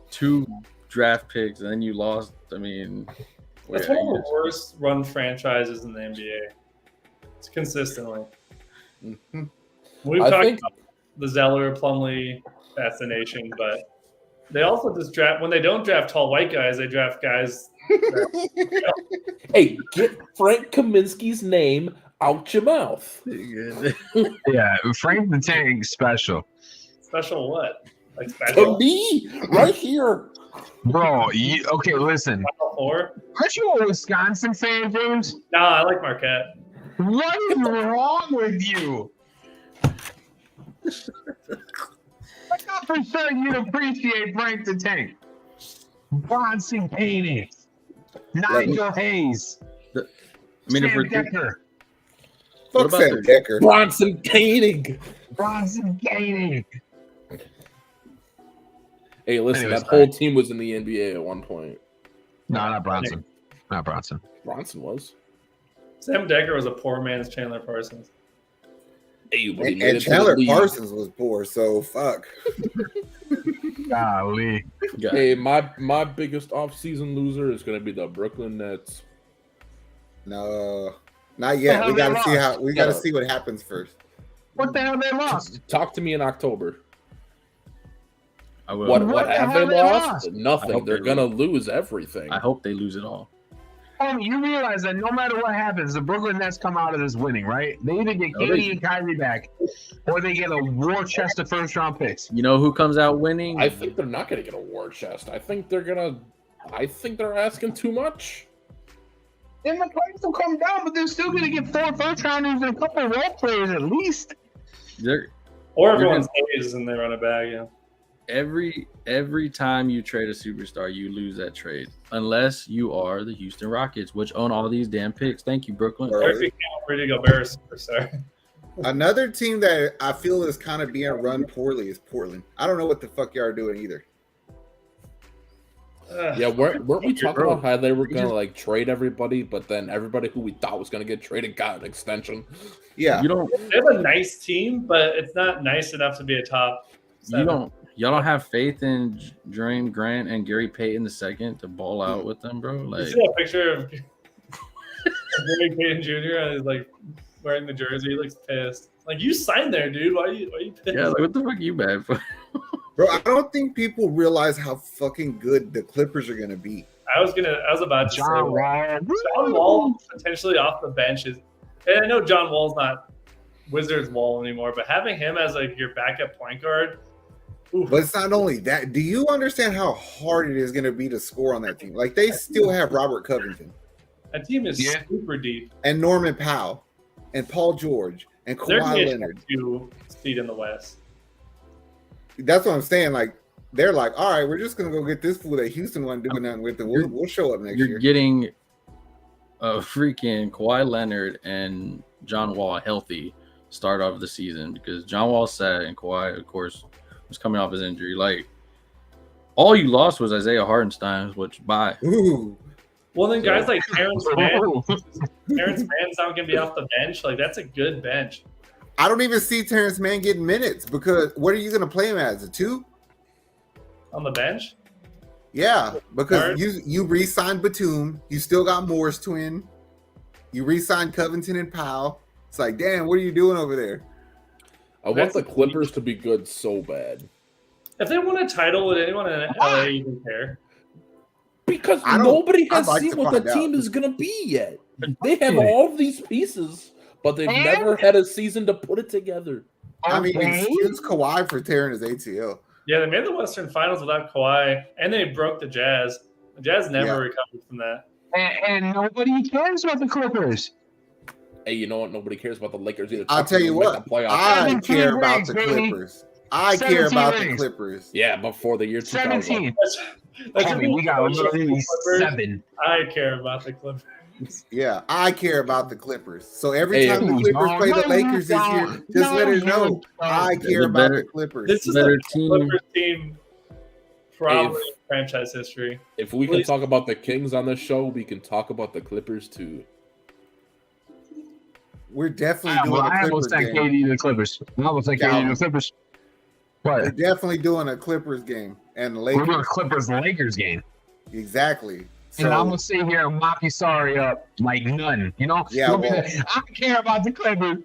2 draft picks, and then you lost. I mean, it's one of the worst run franchises in the NBA. It's consistently. Mm-hmm. We've talked about the Zeller Plumlee fascination, but they also just draft when they don't draft tall white guys, they draft guys. Hey, get Frank Kaminsky's name out your mouth. Yeah, Frank the Tank special. Special what? Like special? To me, right here. Bro, okay, listen. Aren't you a Wisconsin fan, James? No, I like Marquette. What is wrong with you? I thought for sure you'd appreciate Frank the Tank. Bronson Painting. Nigel Hayes. Sam Decker. Fuck Sam Decker. Bronson Painting. Hey, listen, that whole team was in the NBA at one point. No, not Bronson. Not Bronson. Bronson was. Sam Decker was a poor man's Chandler Parsons. Hey, and Chandler Parsons was poor, so fuck. Golly. Hey, my biggest offseason loser is going to be the Brooklyn Nets. No, not yet. We got to see what happens first. What the hell they lost? Talk to me in October. I will. What have they lost? Nothing. They're going to lose everything. I hope they lose it all. You realize that no matter what happens, the Brooklyn Nets come out of this winning, right? They either get KD and Kyrie back, or they get a war chest of first-round picks. You know who comes out winning? I think they're not going to get a war chest. I think they're asking too much. Then the price will come down, but they're still going to get 4 first-rounders and a couple of role players at least. Or everyone stays and they run it back, yeah. Every time you trade a superstar, you lose that trade. Unless you are the Houston Rockets, which own all these damn picks. Thank you, Brooklyn. Rudy Gobert superstar. Another team that I feel is kind of being run poorly is Portland. I don't know what the fuck y'all are doing either. Yeah, weren't we talking about how they were going to like trade everybody, but then everybody who we thought was going to get traded got an extension? Yeah. They have a nice team, but it's not nice enough to be a top 7. Y'all don't have faith in Jermaine Grant and Gary Payton II to ball out with them, bro? Like, you see a picture of Gary Payton Jr. and he's like wearing the jersey. He looks pissed. Like, you signed there, dude. Why are you pissed? Yeah, like, what the fuck are you mad for? Bro, I don't think people realize how fucking good the Clippers are going to be. I was about to say John Wall. John Wall potentially off the bench is, and I know John Wall's not Wizards Wall anymore, but having him as like your backup point guard. Oof. But it's not only that. Do you understand how hard it is going to be to score on that team? Like they still have Robert Covington That team is super deep. and Norman Powell and Paul George and They're Kawhi Leonard. 2 seed in the West. That's what I'm saying. Like they're like, all right, we're just gonna go get this fool that Houston wasn't doing nothing with, and we'll show up next You're year. getting a freaking Kawhi Leonard and John Wall healthy start off the season because John Wall sat and Kawhi, of course, was coming off his injury. Like all you lost was Isaiah Hartenstein, which bye. Ooh, Well, then guys like Terrence Mann's not going to be off the bench. Like that's a good bench. I don't even see Terrence Mann getting minutes because what are you gonna play him as a 2? On the bench? Yeah, because Alright. you re-signed Batum, you still got Morris twin, you re-signed Covington and Powell. It's like, damn, what are you doing over there? I want the Clippers to be good so bad. If they won a title, would anyone in LA even care? Because I don't- nobody has I'd like seen to what the find out. team is going to be yet. They have all of these pieces, but they've never had a season to put it together. I mean, excuse Kawhi for tearing his ACL. Yeah, they made the Western Finals without Kawhi, and they broke the Jazz. The Jazz never recovered from that. And nobody cares about the Clippers. Hey, you know what? Nobody cares about the Lakers either. I'll tell you what, I 17 care about rings, the baby. Clippers. I care 17 about the rings. Clippers. Yeah, before the year 2000. 17. That's I mean, we got literally 7. I care about the Clippers. Yeah, I care about the Clippers. So every Hey, time the Clippers play the Lakers this year, just let it know I care about the Clippers. This is Better the team. Clippers team probably in franchise history. If we can talk about the Kings on this show, we can talk about the Clippers too. We're definitely doing Well, a I almost Clippers said game. KD to the Clippers. I almost said KD to the Clippers. We're What? definitely doing a Clippers game and the We're doing a Lakers. Clippers-Lakers game. Exactly. And I'm So gonna sit here and mop you sorry up like none. You know? Yeah, You'll be well- like, I care about the Clippers.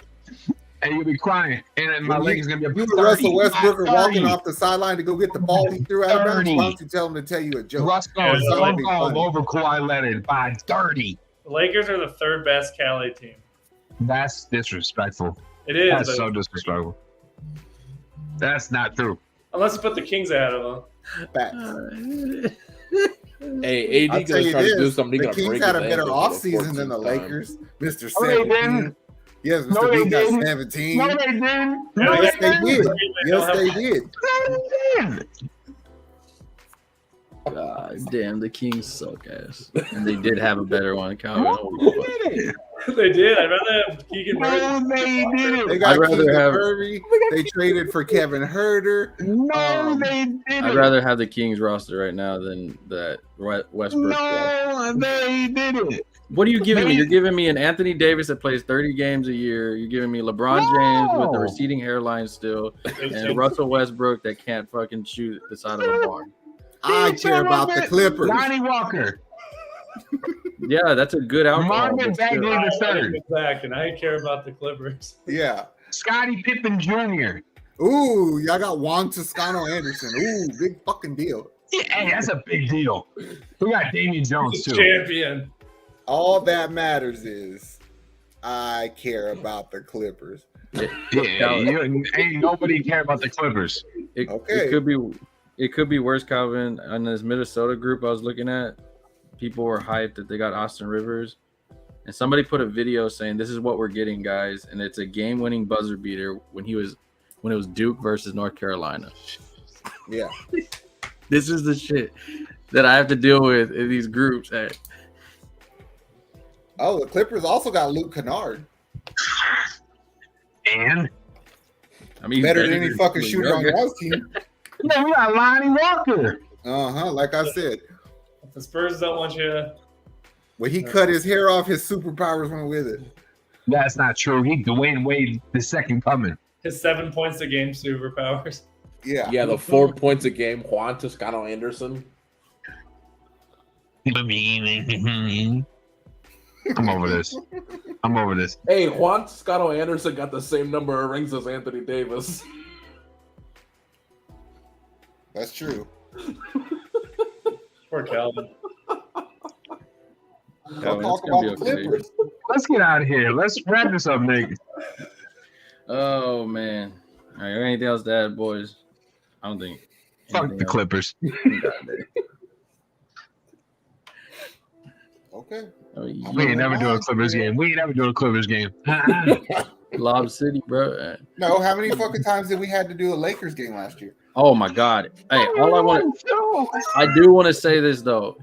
And you'll be crying. And then my you- Lakers gonna be you and 30, Russell Westbrook are 30. walking off the sideline to go get the ball he threw out of bounds. 30. Why don't you tell him to tell you a joke? Russell Yeah, is so that'd be all funny. over Kawhi Leonard by 30. The Lakers are the third best Cali team. That's disrespectful. It is, That's but so disrespectful. That's not true. unless you put the Kings ahead of them. Facts. Hey, I'll AD tell gonna you try to do this, something. the Kings had a better offseason than the Lakers. Mr. No, they 17. didn't. Yes, Mr. No, they B got didn't. 17. No, they didn't. Yeah, No, Yes, they they did. didn't. Yes, they did. No, they didn't. God damn, the Kings suck ass. And they did have a better one. Calvin. No, Holy they fuck. didn't. They did. I'd rather have Keegan Murray. No, they didn't. They got I'd rather Keegan have- Murray. They traded for Kevin Herter. No, they didn't. I'd rather have the Kings roster right now than that Westbrook. roster. No, they didn't. What are you giving me? They- You're giving me an Anthony Davis that plays 30 games a year. You're giving me LeBron James with the No. receding hairline still, and Russell Westbrook that can't fucking shoot the side of a barn. I care about the Clippers. Lonnie Walker. Yeah, that's a good outcome. Marvin but still- Bagley the third. Back, and I care about the Clippers. Yeah. Scottie Pippen Jr. Ooh, y'all got Juan Toscano Anderson. Ooh, big fucking deal. Yeah, hey, that's a big deal. We got Damian Jones too. Champion. All that matters is I care about the Clippers. Yeah, ain't nobody care about the Clippers. It, Okay. it could be worse, Calvin. On this Minnesota group I was looking at, people were hyped that they got Austin Rivers, and somebody put a video saying this is what we're getting, guys, and it's a game-winning buzzer beater when it was Duke versus North Carolina. Yeah. This is the shit that I have to deal with in these groups. Hey, Oh, the Clippers also got Luke Kennard. And I mean, he's Better than any fucking Lillard. shooter on y'all's team. yeah, we got Lonnie Walker. Like I said. If the Spurs don't want you to. When he cut his hair off, his superpowers went with it. That's not true. He Dwayne Wade the second coming. His 7 points a game superpowers. Yeah. Yeah, the 4 points a game. Juan Toscano Anderson. I'm over this. I'm over this. Hey, Juan Toscano Anderson got the same number of rings as Anthony Davis. That's true. Poor Calvin. Don't it's talk gonna about be the okay. Clippers. Let's get out of here. Let's wrap this up, Nate. Oh man. All right, anything else to add, boys? I don't think. Fuck anything the else. Clippers. Okay. Oh, We ain't never do a Clippers game. We ain't never do a Clippers game. Lob City, bro. No, how many fucking times did we had to do a Lakers game last year? Oh my God. Hey, I do want to say this though.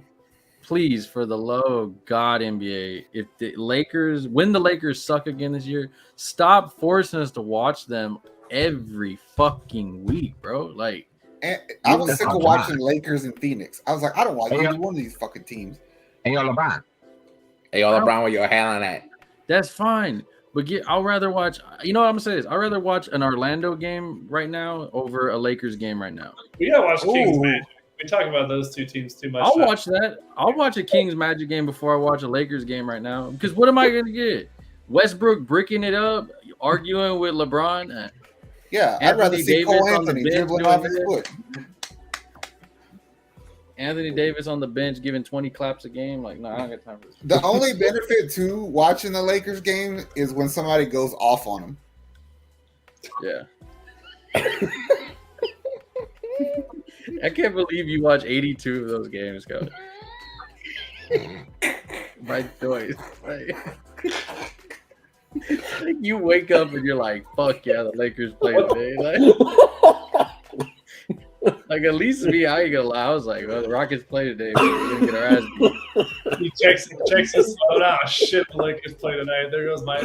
Please, for the love of God, NBA, if the Lakers, when the Lakers suck again this year, stop forcing us to watch them every fucking week, bro. Like, And I was sick of watching Lakers and Phoenix. I was like, I don't like either one of these fucking teams. Hey, yo, LeBron. Hey, yo, LeBron, where your hand on that? that's fine. But I'll rather watch, you know what I'm gonna say is, I'd rather watch an Orlando game right now over a Lakers game right now. We gotta watch Kings Ooh. Magic. We talk about those two teams too much. I'll now. watch that. I'll watch a Kings Magic game before I watch a Lakers game right now. Because what am I gonna get? Westbrook bricking it up, arguing with LeBron. Yeah, I'd Anthony rather see Davis Cole on the Anthony bench dribbling doing off his that. foot. Anthony Davis on the bench giving 20 claps a game. Like, no, I don't got time for this. The only benefit to watching the Lakers game is when somebody goes off on them. Yeah. I can't believe you watch 82 of those games, Coach. My choice. Like, you wake up and you're like, fuck yeah, the Lakers play today. Like at least me, I ain't gonna lie. I was like, well, the Rockets play today. We're gonna get our ass beat. He checks his phone. Oh shit, the Lakers play tonight. There goes my.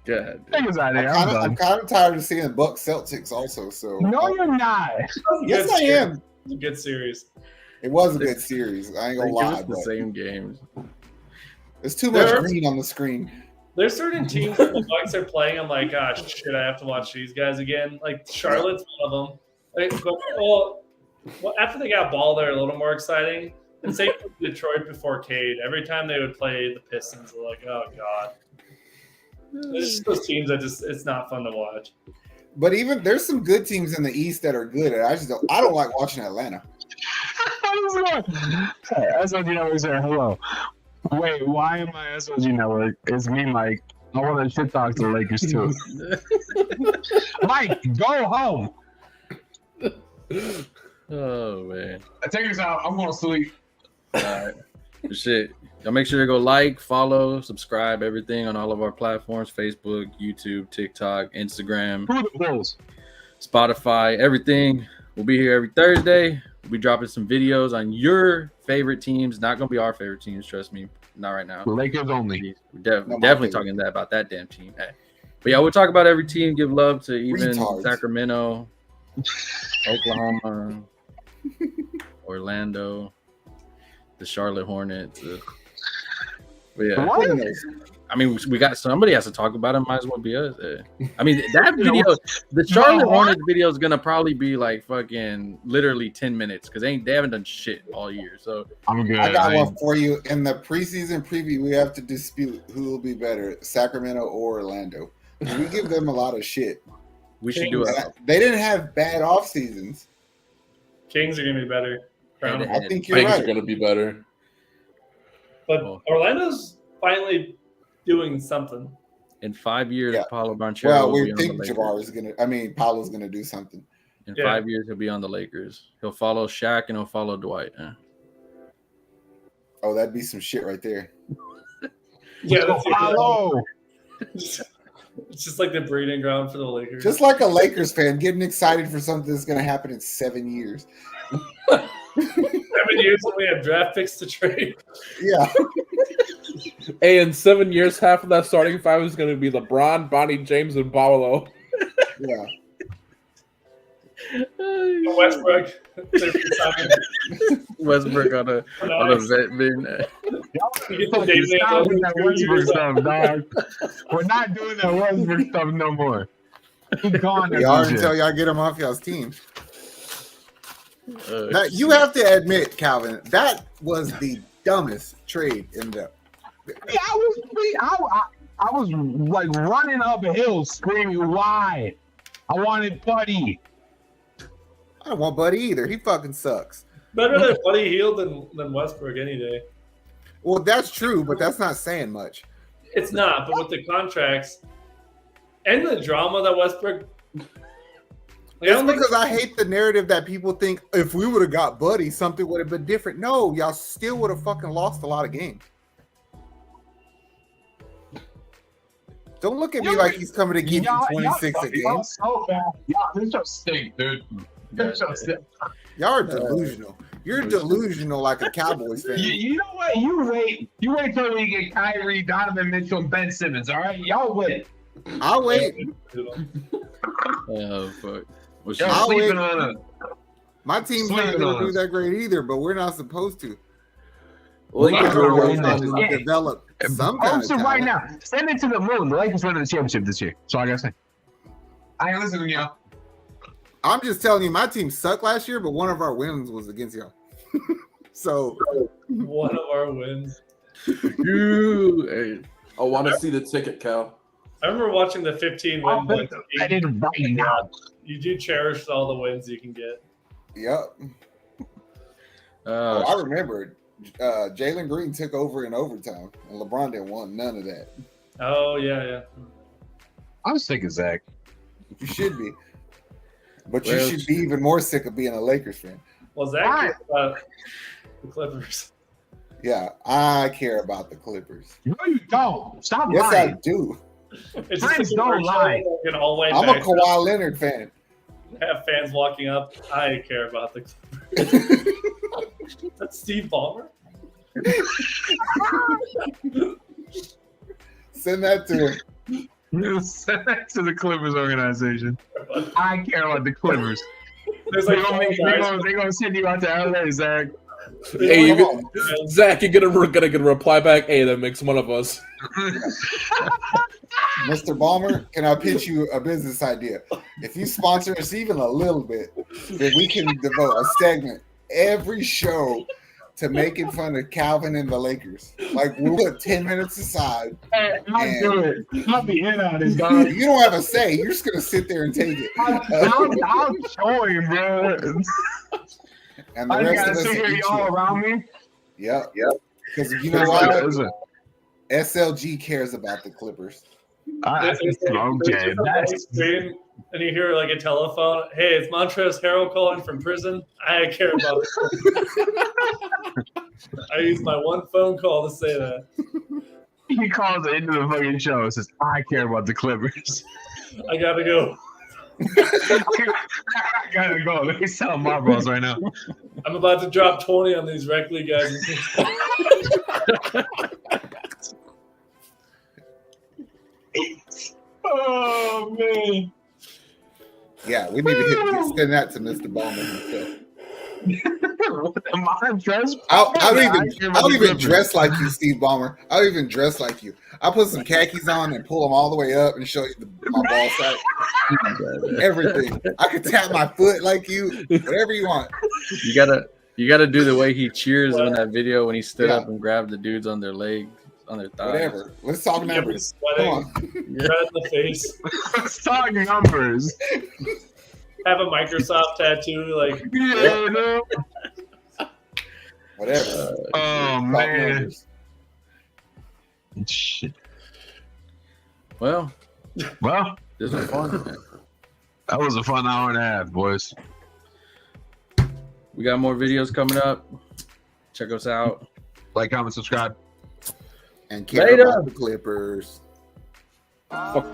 God. Niggas out there. I'm kind of tired of seeing Bucks Celtics also. So No, you're not. yes, I am. It's a good series. It was a good series. I ain't gonna Give lie, us the but same games. there's too much There- green on the screen. There's certain teams that the Bucks are playing. I'm like, gosh, shit, I have to watch these guys again. Like Charlotte's one of them. Like, well, after they got Ball, they're a little more exciting. And same with Detroit before Cade. Every time they would play the Pistons, they're like, oh god. It's just those teams that it's not fun to watch. But even there's some good teams in the East that are good. And I don't like watching Atlanta. SOG Network said hello. Wait, why am I SOG Network? It's me, Mike. I want to shit talk to the Lakers too. Mike, go home. Oh man. Take us out. I'm going to sleep. All right. Shit. Y'all make sure to go like, follow, subscribe, everything on all of our platforms: Facebook, YouTube, TikTok, Instagram, Who the Bulls? Spotify, everything. We'll be here every Thursday. We'll be dropping some videos on your favorite teams. Not gonna be our favorite teams, trust me. Not right now. Lakers only. We're Not my definitely favorite. talking about that damn team. Hey. But yeah, we'll talk about every team. Give love to even Retards. Sacramento, Oklahoma, Orlando, the Charlotte Hornets. But yeah, What? I mean, we got somebody has to talk about it. Might as well be us. I mean, that video, the Charlotte Hornets video is gonna probably be like fucking literally 10 minutes because they haven't done shit all year. So I'm good. I got one for you. In the preseason preview, we have to dispute who will be better, Sacramento or Orlando. We give them a lot of shit. we should do it. They didn't have bad off seasons. Kings are gonna be better. Crown. I think you're Kings are right. gonna be better. But Oh. Orlando's finally doing something. In 5 years, Yeah. Paulo Banchero Well, will be we on the think Lakers. Jabbar is gonna. I mean, Paolo's gonna do something. In Yeah. 5 years, he'll be on the Lakers. He'll follow Shaq and he'll follow Dwight. Oh, that'd be some shit right there. Yeah, that's Hello. it's just like the breeding ground for the Lakers. Just like a Lakers fan getting excited for something that's gonna happen in 7 years. 7 years and we have draft picks to trade. Yeah. Hey, in 7 years, half of that starting five is gonna be LeBron, Bonnie, James, and Paolo. Yeah. Westbrook. Westbrook on a vet bin. Fucking stop with that Westbrook stuff, dog. We're not doing that Westbrook stuff no more. He gone. Y'all until y'all get him off y'all's team. Now, you have to admit, Calvin, that was the dumbest trade in the. Yeah, I was like running up a hill screaming, why? I wanted Buddy. I don't want Buddy either. He fucking sucks. Better than Buddy Hield than Westbrook any day. Well, that's true, but that's not saying much. It's not, but with the contracts and the drama that Westbrook. It's because I hate the narrative that people think if we would have got Buddy, something would have been different. No, y'all still would have fucking lost a lot of games. Don't look at me like he's coming to give you 26 a game. Y'all so bad. Y'all, this just stink, dude. This just stink. Y'all are delusional. You're delusional like a Cowboys fan. You know what? You wait till we get Kyrie, Donovan Mitchell, and Ben Simmons. All right, y'all wait. I'll wait. Oh fuck! I'll wait. On My team's not going to do that great either, but we're not supposed to. Lakers We're are going to develop some kind of talent. right now, send it to the moon. The Lakers winning the championship this year. So I gotta say. I listen to y'all. I'm just telling you, my team sucked last year, but one of our wins was against y'all. So one of our wins. Hey, I want to see the ticket, Cal. I remember watching the 15 win. I didn't right now. You do cherish all the wins you can get. Yep. I remember Jalen Green took over in overtime, and LeBron didn't want none of that. Oh yeah. I'm sick of Zach. You should be, but you should be even more sick of being a Lakers fan. Well, Zach cares about the Clippers. Yeah, I care about the Clippers. No, you don't. Stop yes, lying. I do. It's Friends just don't lie. I'm a Kawhi Leonard fan. Have fans walking up. I care about the Clippers. That's Steve Ballmer. Send that to him. Send that to the Clippers organization. I care about the Clippers. There's They're like gonna send you out to LA, Zach. Hey, Zach, you're gonna get a reply back. Hey, that makes one of us. Mr. Ballmer, can I pitch you a business idea? If you sponsor us even a little bit, then we can devote a segment every show to making fun of Calvin and the Lakers. Like, we'll put 10 minutes aside. Hey, I'll do it. I'll be in on it, dog. You don't have a say. You're just going to sit there and take it. I'll join, bro. And the I rest gotta of us sit here, eat y'all you. around me. Yep. Because you know what? SLG cares about the Clippers. Okay, that's and you hear like a telephone. Hey, it's Montrezl Harrell calling from prison. I care about it. I used my one phone call to say that. he calls it into the fucking show and says, I care about the Clippers. I gotta go. I gotta go. Let me sell marbles right now. I'm about to drop 20 on these rec league guys. Oh man. Yeah, we need to send that to Mr. Ballmer himself. I don't even dress like you, Steve Ballmer. I don't even dress like you. I put some khakis on and pull them all the way up and show you my ball sack. Everything. I could tap my foot like you. Whatever you want. You gotta do the way he cheers in that video when he stood up and grabbed the dudes on their legs, on their thighs. Whatever. Let's talk numbers. Come on. Red in the face. Let's talk numbers. Have a Microsoft tattoo, like Yeah, no. Whatever. Oh man. Shit. Well, this was fun. Man. That was a fun hour and a half, boys. We got more videos coming up. Check us out. Like, comment, subscribe. And care about the Clippers. Fuck.